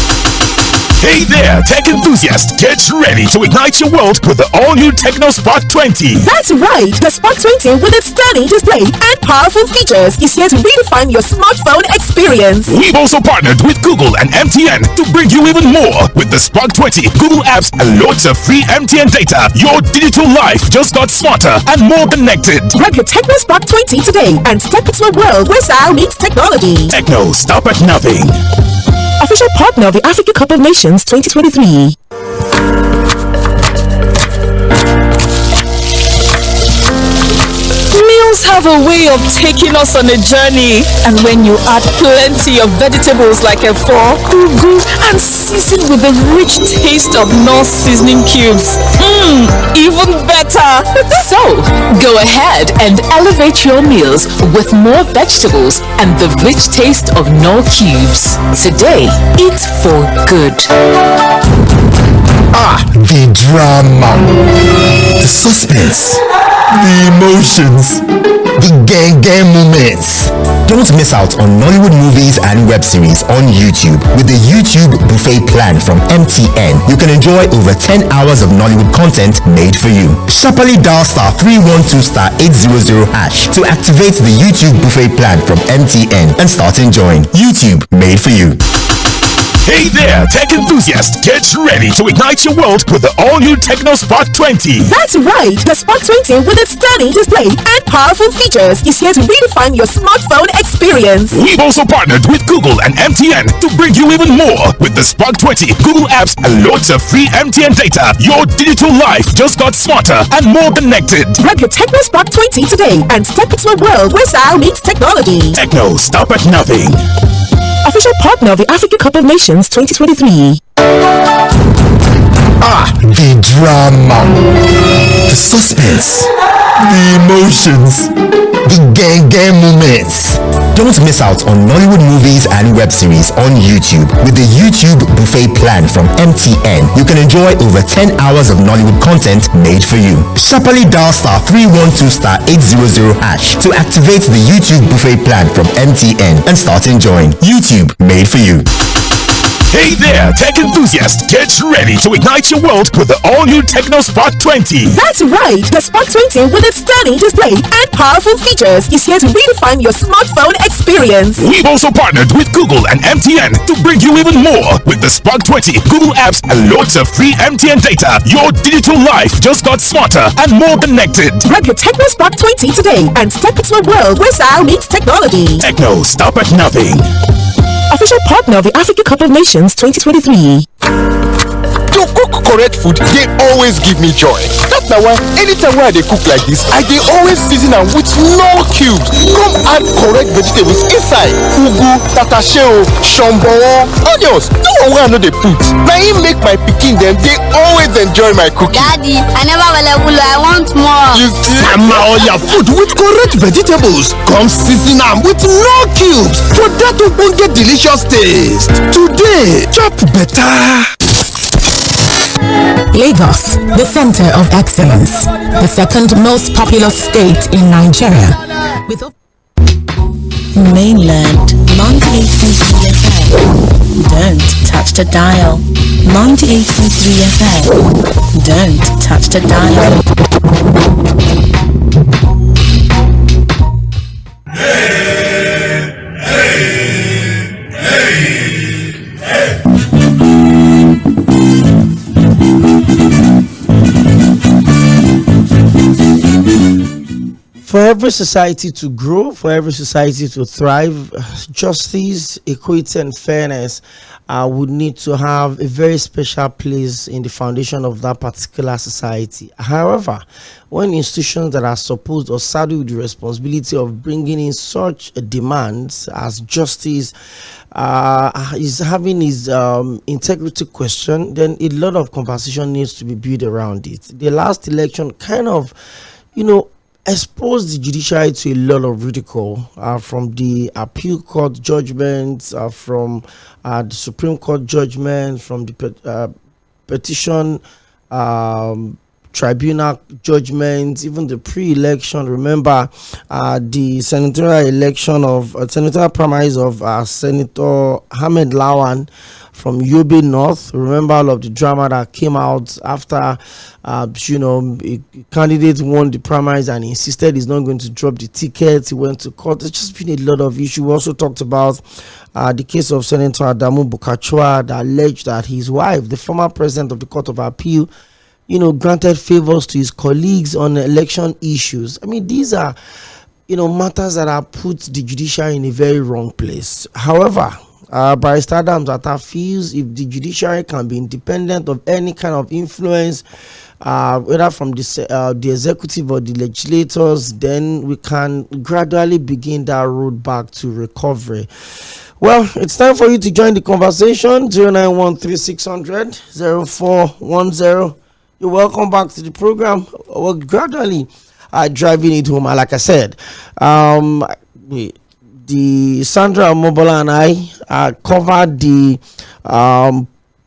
Hey there, tech enthusiasts! Get ready to ignite your world with the all-new Tecno Spark 20. That's right! The Spark 20 with its stunning display and powerful features is here to redefine your smartphone experience. We've also partnered with Google and MTN to bring you even more. With the Spark 20, Google apps and loads of free MTN data, your digital life just got smarter and more connected. Grab your Tecno Spark 20 today and step into a world where style meets technology. Tecno, stop at nothing. Official partner of the Africa Cup of Nations 2023. Meals have a way of taking us on a journey, and when you add plenty of vegetables like efo, ugu, and season with the rich taste of Knorr seasoning cubes, even better. So, go ahead and elevate your meals with more vegetables and the rich taste of Knorr cubes. Today, eat for good. The drama, the suspense, the emotions, the gang moments. Don't miss out on Nollywood movies and web series on YouTube. With the YouTube buffet plan from MTN, you can enjoy over 10 hours of Nollywood content made for you. Sharply dial *312*800# to activate the YouTube buffet plan from MTN and start enjoying YouTube made for you. Hey there, tech enthusiasts! Get ready to ignite your world with the all-new Tecno Spark 20. That's right! The Spark 20 with its stunning display and powerful features is here to redefine your smartphone experience. We've also partnered with Google and MTN to bring you even more. With the Spark 20, Google apps and loads of free MTN data, your digital life just got smarter and more connected. Grab your Tecno Spark 20 today and step into a world where style meets technology. Tecno, stop at nothing. official partner of the African Cup of Nations 2023. The drama, the suspense, the emotions, the gang moments. Don't miss out on Nollywood movies and web series on YouTube with the YouTube buffet plan from MTN. You can enjoy over 10 hours of Nollywood content made for you. Sharply dial *312*800# to activate the YouTube buffet plan from MTN and start enjoying. YouTube made for you. Hey there, tech enthusiasts! Get ready to ignite your world with the all-new Tecno Spark 20. That's right! The Spark 20 with its stunning display and powerful features is here to redefine your smartphone experience. We've also partnered with Google and MTN to bring you even more. With the Spark 20, Google apps and loads of free MTN data, your digital life just got smarter and more connected. Grab your Tecno Spark 20 today and step into a world where style meets technology. Tecno, stop at nothing. Official partner of the African Cup of Nations 2023. To cook correct food, they always give me joy. That's why anytime when they cook like this, I they always season them with no cubes. Come add correct vegetables inside. Ugu, tatasheo, shombo, onions. No one I know they put. Now he make my pikin them, they always enjoy my cooking. Daddy, I never will. I want more. You see? Sama all your food with correct vegetables. Come season them with no cubes. For that to get delicious taste. Today, chop better. Lagos, the center of excellence, the second most populous state in Nigeria. With Mainland 98.3 FM. Don't touch the dial. 98.3 FM. Don't touch the dial. For every society to grow, for every society to thrive, justice, equity, and fairness would need to have a very special place in the foundation of that particular society. However, when institutions that are supposed or saddled with the responsibility of bringing in such demands as justice is having his integrity questioned, then a lot of conversation needs to be built around it. The last election kind of, exposed the judiciary to a lot of ridicule from the appeal court judgments, from the Supreme Court judgment, from the petition tribunal judgments, even the pre-election. Remember the senatorial election of senatorial primaries of Senator Ahmed Lawan from Yobe North. Remember all of the drama that came out after a candidate won the primaries and insisted he's not going to drop the ticket. He went to court. There's just been a lot of issues. We also talked about the case of Senator Adamu Bukachua that alleged that his wife, the former president of the Court of Appeal, granted favors to his colleagues on election issues. I mean, these are, matters that have put the judiciary in a very wrong place. However, Barrister Adams Atta feels if the judiciary can be independent of any kind of influence, whether from the executive or the legislators, then we can gradually begin that road back to recovery. Well, it's time for you to join the conversation. 09136000410. You're welcome back to the program. We're gradually driving it home. Like I said, the Sandra Mobola and I covered the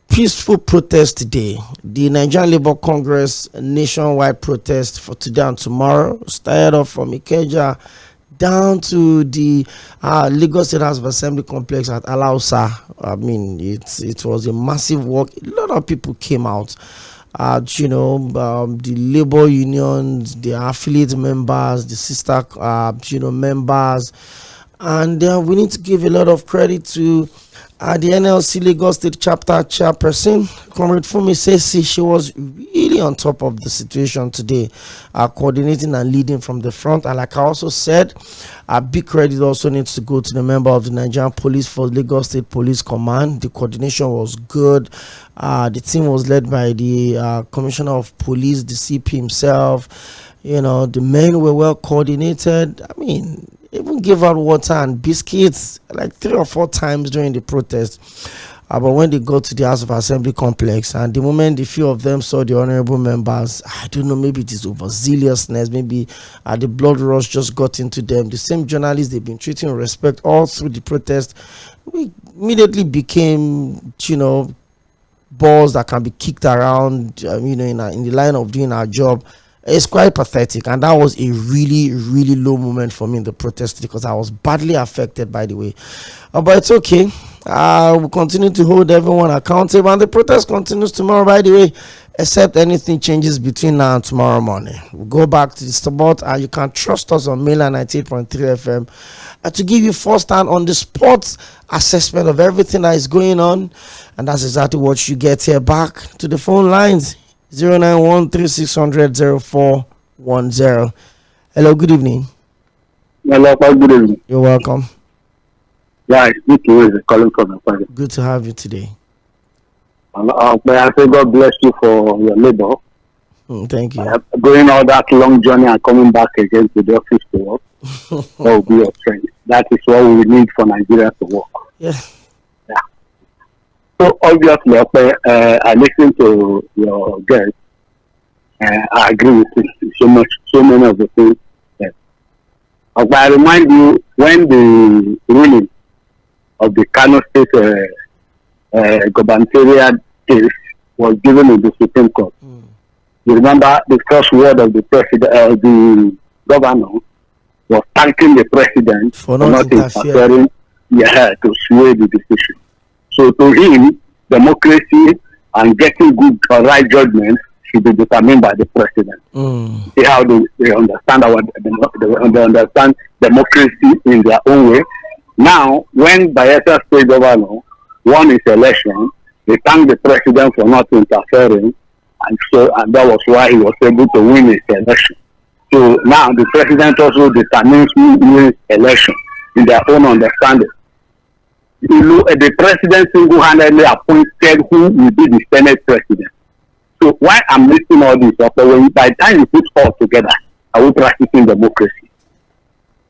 peaceful protest today. The Nigerian Labour Congress nationwide protest for today and tomorrow started off from Ikeja down to the Lagos State House of Assembly complex at Alausa. I mean, it was a massive walk. A lot of people came out. The labor unions, the affiliate members, the sister, members. And we need to give a lot of credit to the NLC Lagos State Chapter Chairperson, Comrade Fumi Sesi. She was really on top of the situation today, coordinating and leading from the front. And like I also said, a big credit also needs to go to the member of the Nigerian Police Force, Lagos State Police Command. The coordination was good. The team was led by the Commissioner of Police, the CP himself. The men were well coordinated. I mean, even gave out water and biscuits like 3 or 4 times during the protest. But when they got to the House of Assembly complex, and the moment the few of them saw the honorable members, I don't know, maybe it is overzealousness, maybe the blood rush just got into them. The same journalists they've been treating with respect all through the protest, we immediately became, balls that can be kicked around, in the line of doing our job. It's quite pathetic, and that was a really, really low moment for me in the protest because I was badly affected, by the way. But it's okay. We'll continue to hold everyone accountable, and the protest continues tomorrow, by the way, except anything changes between now and tomorrow morning. We'll go back to the spot, and you can trust us on Mainland 98.3 FM to give you first-hand on the spot assessment of everything that is going on, and that's exactly what you get here. Back to the phone lines. 091-3600-0410. Hello, good evening. Hello, good evening. You're welcome. Yeah, it's Dᴏɪᴜ calling from the party. Good to have you today. I say God bless you for your labor. Thank you. Going all that long journey and coming back again to the office to work, that will be your strength. That is what we need for Nigeria to work. Yeah. So obviously, I listen to your guest. I agree with you so many of the things. Yes. But I remind you, when the ruling of the Kano State gubernatorial case was given in the Supreme Court, you remember the first word of the president, the governor, was thanking the president for not interfering to sway the decision. So to him, democracy and getting good or right judgment should be determined by the president. See how they understand they understand democracy in their own way. Now, when Bayelsa State Governor won his election, they thanked the president for not interfering, and that was why he was able to win his election. So now the president also determines who wins election in their own understanding. The president single-handedly appointed who will be the Senate president. So why I'm listing all this up, by the time you put all together, are we practicing democracy?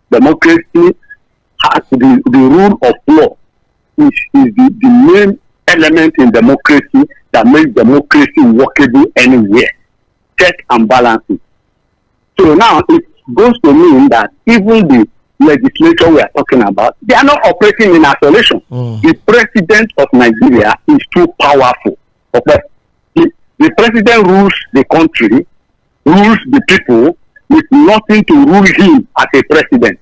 Democracy has the rule of law, which is the main element in democracy that makes democracy workable anywhere. Check and balances. So now it goes to mean that even the legislature we are talking about, they are not operating in isolation. The president of Nigeria is too powerful. Okay? The president rules the country, rules the people, with nothing to rule him as a president.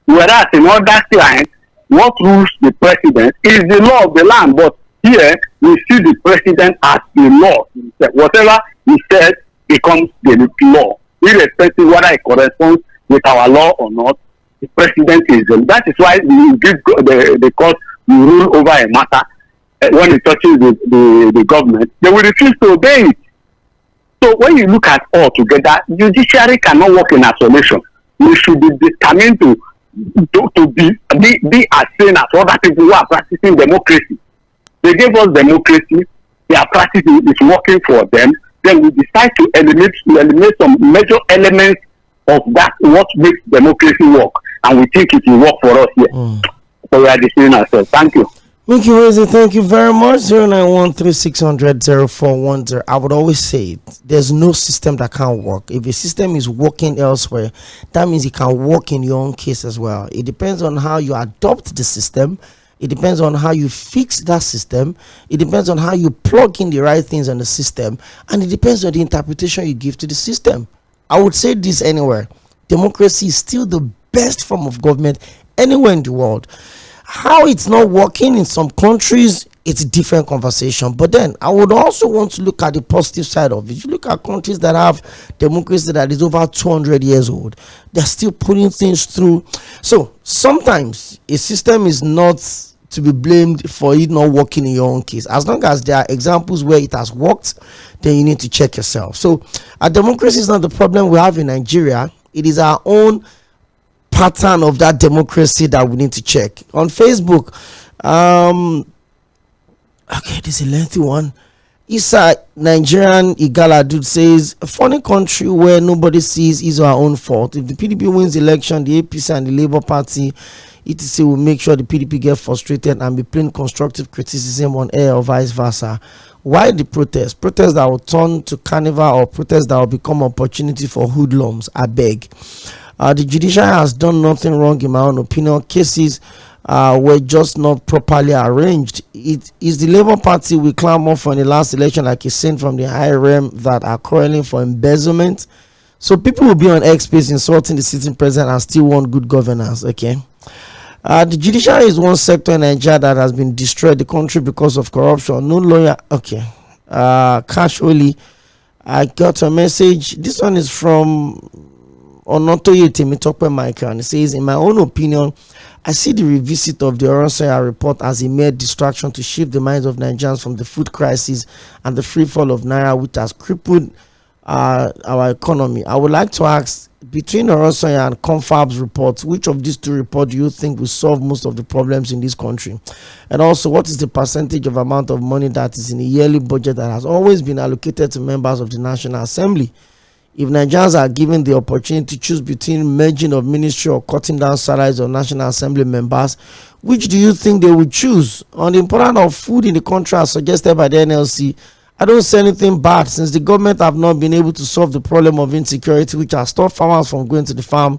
Whereas in other clients, what rules the president is the law of the land. But here, we see the president as the law. Whatever he says becomes the law, irrespective whether it corresponds with our law or not. The president is that is why we give the court rule over a matter when it touches the government. They will refuse to obey it. So when you look at all together, judiciary cannot work in isolation. We should be determined to be as sane as other people who are practicing democracy. They gave us democracy. Their practice is working for them. Then we decide to eliminate some major elements of that, what makes democracy work, and we think it will work for us here. So we are decision ourselves. Thank you. Thank you, Rosie. Thank you very much. 091-3600-0410. I would always say there's no system that can't work. If a system is working elsewhere, that means it can work in your own case as well. It depends on how you adopt the system. It depends on how you fix that system. It depends on how you plug in the right things on the system. And it depends on the interpretation you give to the system. I would say this anywhere. Democracy is still the best form of government anywhere in the world. How it's not working in some countries, it's a different conversation. But then I would also want to look at the positive side of it. You look at countries that have democracy that is over 200 years old, they're still putting things through. So sometimes a system is not to be blamed for it not working in your own case. As long as there are examples where it has worked, then you need to check yourself. So our democracy is not the problem we have in Nigeria. It is our own pattern of that democracy that we need to check. On Facebook, okay, this is a lengthy one. Isa Nigerian Igala dude says, a funny country where nobody sees is our own fault. If the PDP wins the election, the APC and the Labour Party, etc., will make sure the PDP get frustrated and be playing constructive criticism on air or vice versa. Why the protest? Protest that will turn to carnival or protest that will become opportunity for hoodlums, I beg. The judiciary has done nothing wrong in my own opinion. Cases were just not properly arranged. It is the Labour Party we clamor for in the last election, like a saint from the high realm, that are quarreling for embezzlement. So people will be on X space insulting the sitting president and still want good governance. Okay. The judiciary is one sector in Nigeria that has been destroyed the country because of corruption. No lawyer. Okay. Casually, I got a message. This one is from Tᴏɪᴛᴛᴇʀ Michael, and it says, in my own opinion, I see the revisit of the 괘ᴜᴛ report as a mere distraction to shift the minds of Nigerians from the food crisis and the free fall of Naira, which has crippled our economy. I would like to ask, between 괘ᴜᴛ and Confab's reports, which of these two reports do you think will solve most of the problems in this country? And also, what is the percentage of amount of money that is in the yearly budget that has always been allocated to members of the National Assembly? If Nigerians are given the opportunity to choose between merging of ministry or cutting down salaries of National Assembly members, which do you think they would choose? On the importance of food in the country as suggested by the NLC, I don't say anything bad since the government have not been able to solve the problem of insecurity which has stopped farmers from going to the farm.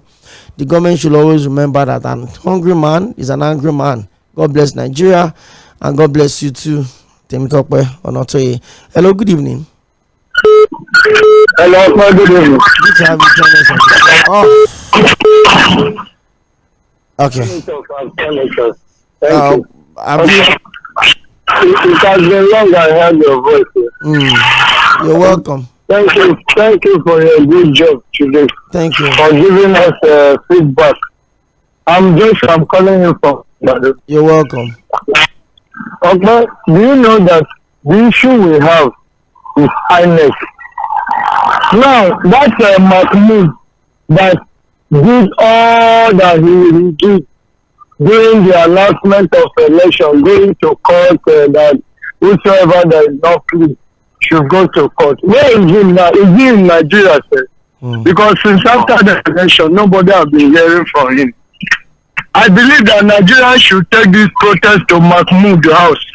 The government should always remember that an hungry man is an angry man. God bless Nigeria and God bless you too. Tᴏɪᴛᴛᴇʀ. Hello, good evening. Hello, good evening. Good to have you join us on the show. Oh. Okay. It has been long I heard your voice. You're welcome. Thank you for your good job today. Thank you for giving us feedback. I'm calling you from. You're welcome. Okay, do you know that the issue we have is INEC? Now that's Mahmoud that did all that he did during the announcement of election, going to court that whosoever that is not pleased should go to court. Where is he now? Is he in Nigeria, sir? Because since after the election, nobody has been hearing from him. I believe that Nigerians should take this protest to Mahmoud's house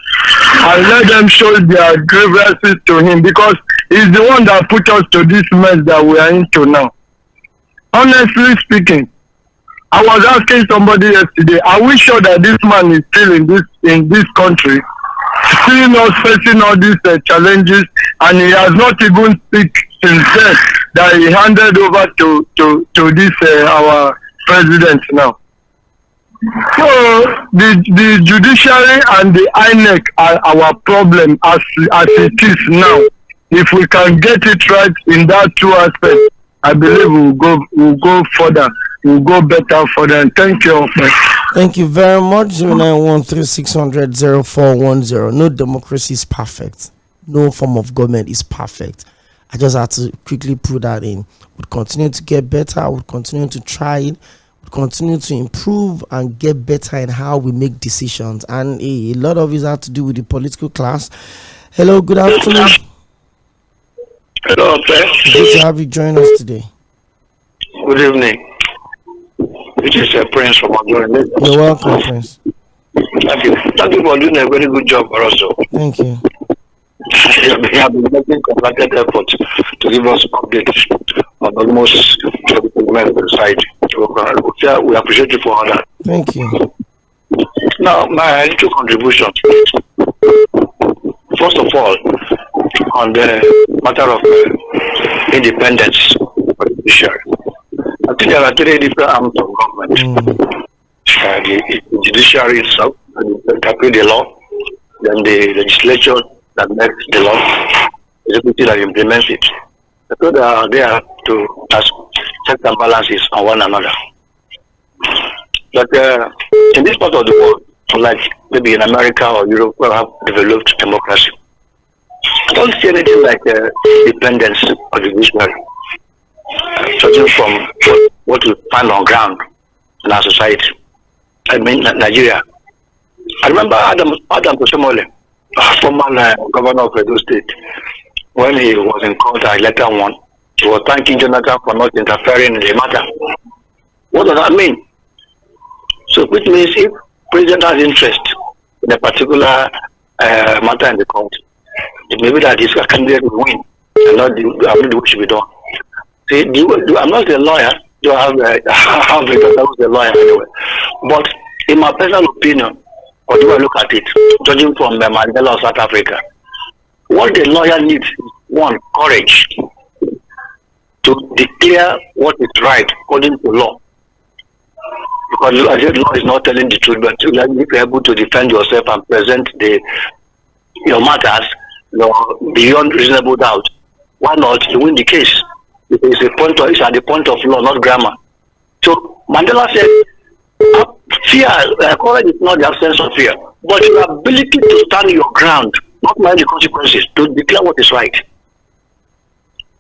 and let them show their grievances to him, because he's the one that put us to this mess that we are into now. Honestly speaking, I was asking somebody yesterday, are we sure that this man is still in this country, seeing us facing all these challenges, and he has not even speak since then that he handed over to this our president now. So the judiciary and the INEC are our problem as it is now. If we can get it right in that two aspects, I believe we'll go further. We'll go better further. And thank you. Thank you very much. 0913-600-0410. No democracy is perfect. No form of government is perfect. I just had to quickly put that in. We'll continue to get better. We'll continue to try it. We'll continue to improve and get better in how we make decisions. And a lot of it has to do with the political class. Hello, good afternoon. Hello, sir. Good to have you join us today. Good evening. This is Prince from Nigeria. You're welcome, Prince. Thank you. Thank you for doing a very good job also. Thank you. We have been making concerted efforts to give us updates on almost every side. We appreciate you for that. Thank you. Now, my little contribution. First of all, on the matter of independence for the judiciary. I think there are three different arms of government. The judiciary itself, that interprets the law, then the legislature that makes the law, the executive that implements it. So they are there to check and balances on one another. But in this part of the world, like maybe in America or Europe, where we have developed democracy, I don't see anything like dependence of the judiciary. Judging from what we find on ground in our society, I mean Nigeria. I remember Adam Oshomole former governor of Edo State, when he was in court at letter 1, he was thanking Jonathan for not interfering in the matter. What does that mean? So which means if president has interest in a particular matter in the court, it may be that his candidate will win and not the what should be done. See, I'm not a lawyer, do I have a daughter who's a lawyer anyway. But in my personal opinion, or do I look at it, judging from Mandela of South Africa, what the lawyer needs is one, courage to declare what is right according to law. Because I said law is not telling the truth, but if you're able to defend yourself and present your matters beyond reasonable doubt, why not? You win the case. It's at the point of law, not grammar. So Mandela said, fear, courage is not the absence of fear, but your ability to stand your ground, not mind the consequences, to declare what is right.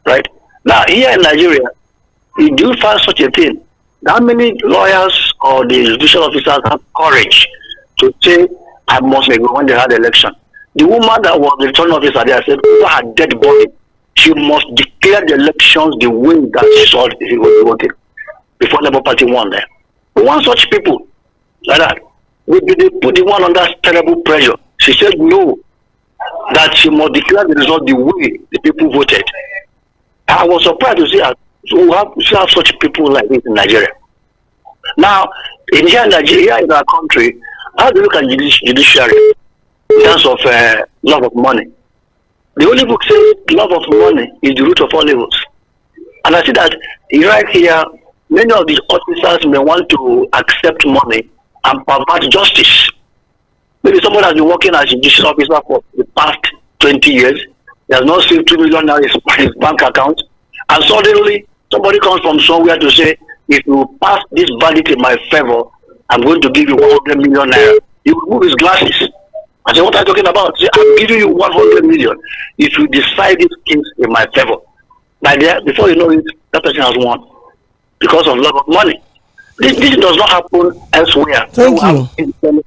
Right? Now, here in Nigeria, if you find such a thing, how many lawyers or the judicial officers have courage to say, I must make when they had the election? The woman that was the returning officer there said, over her dead body, she must declare the elections the way that she saw it was voting before Labour Party won there. We want such people like that. We put the one under terrible pressure. She said no, that she must declare the result the way the people voted. I was surprised to see that we have such people like this in Nigeria. Now, in Nigeria, in our country, how do you look at judiciary in terms of love of money? The Holy Book says love of money is the root of all evils. And I see that right here, many of these officers may want to accept money and pervert justice. Maybe someone has been working as a judicial officer for the past 20 years. He has not saved 2 million in his bank account. And suddenly, somebody comes from somewhere to say, if you pass this verdict in my favor, I'm going to give you 100 million naira. He will remove his glasses. I said, what are you talking about? Say, I'm giving you 100 million if you decide this case in my favor. By there, before you know it, that person has won because of love of money. This does not happen elsewhere. Thank you.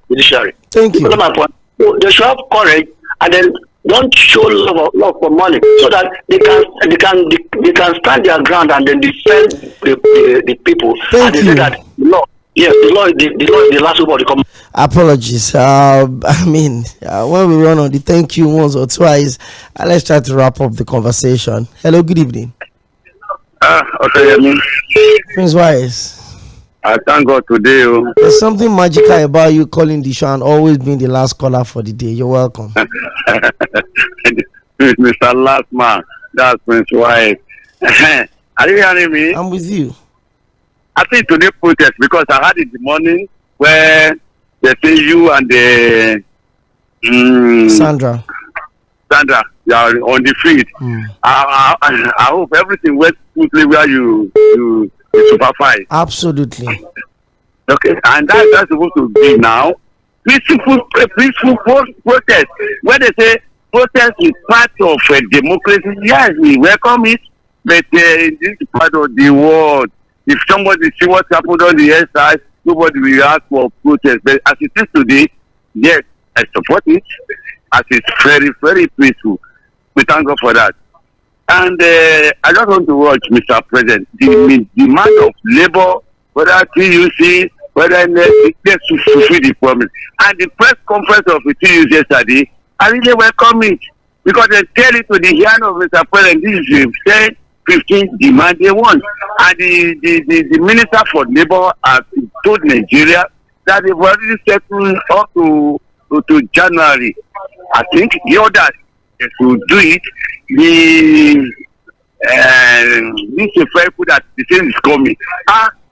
Judiciary. Thank you. My point. So they should have courage and then don't show love for money so that they can stand their ground and then defend the people. Thank and they you. say that law. Yes, the law is the last word of the common. Apologies. When we run on the thank you once or twice, let's try to wrap up the conversation. Hello, good evening. Okay, Prince Wise. I thank God today. There's something magical about you calling the show and always being the last caller for the day. You're welcome. Mr. Last Man, that's Prince Wise. Are you hearing me? I'm with you. I think today protest because I had it in the morning where they say you and the Sandra, you are on the field. I hope everything went smoothly where you supervise. Absolutely. Okay, and that's supposed to be now peaceful protest. When they say protest is part of a democracy, yes, we welcome it. But in this part of the world, if somebody see what happened on the air side, nobody will ask for protest. But as it is today, yes, I support it. As it's very, very peaceful. We thank God for that. And I just want to watch, Mr. President, the demand of labor, whether TUC, whether let's fulfill the promise. And the press conference of the TUC yesterday, I really welcome it. Because they tell it to the hearing of Mr. President, this is 10, 15 demand they want. And the Minister for Labor has told Nigeria that they've already settled up to January. I think the others to do it. This is very good that the thing is coming.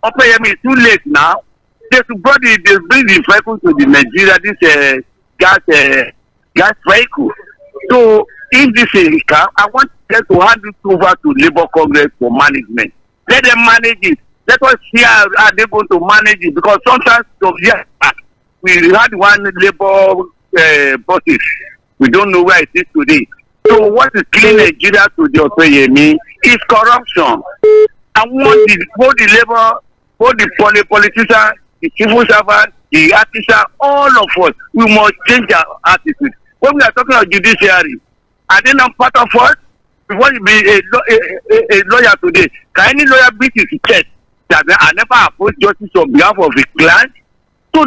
It's too late now. They bring the vehicle to the Nigeria, this gas vehicle. So if this is come, I want them to hand it over to Labour Congress for management. Let them manage it. Let us see how they're going to manage it, because sometimes we had one Labour buses. We don't know where it is today. So what is killing Nigeria today is corruption. I want both the Labour, both the politicians, the civil servants, the artisans, all of us, we must change our attitude. when we are talking about judiciary, are they not part of us? Before you be a lawyer today, can any lawyer beat his chest that I never approach justice on behalf of a client? So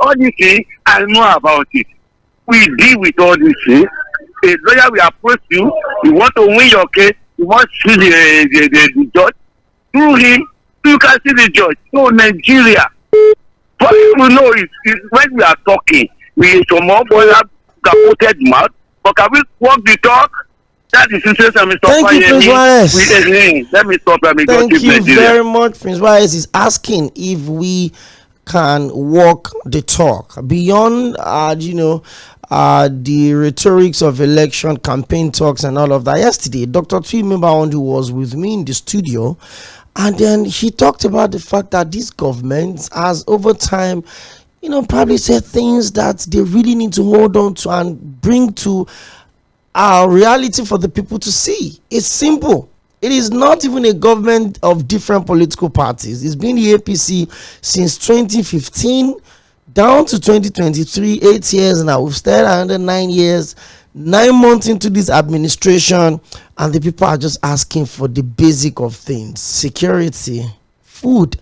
all these things, I know about it. We deal with all these things. A lawyer will approach you. You want to win your case. You want to see the judge. Through him, you can see the judge. So Nigeria, what people know is when we are talking, we some more boys have capoted mouth. But can we walk the talk? That is situation. Thank you, Prince Wallace. Let me stop. Thank you very much. Prince Wallace is asking if we can walk the talk beyond, the rhetorics of election campaign talks and all of that. Yesterday, Dr. Tᴜɪ̀mᴜ was with me in the studio, and then he talked about the fact that this government has over time, probably said things that they really need to hold on to and bring to our reality for the people to see. It's simple. It is not even a government of different political parties. It's been the APC since 2015 down to 2023, 8 years now. We've stayed under 9 years, 9 months into this administration, and the people are just asking for the basic of things: security, food.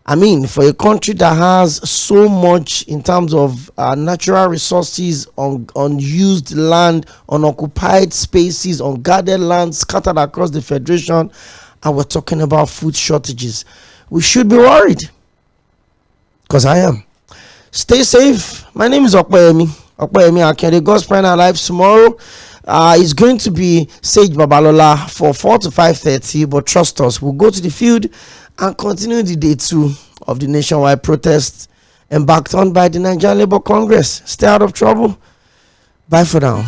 I mean, for a country that has so much in terms of natural resources, unused land, unoccupied spaces, unguarded land scattered across the federation, and we're talking about food shortages, we should be worried. Because I am. Stay safe. My name is ᴏᴜᴛᴜ Akinade. God's plan our lives tomorrow is going to be Sage Babalola for 4 to 5:30, but trust us, we'll go to the field and continue the day 2 of the nationwide protest embarked on by the Nigerian Labour Congress. Stay out of trouble. Bye for now.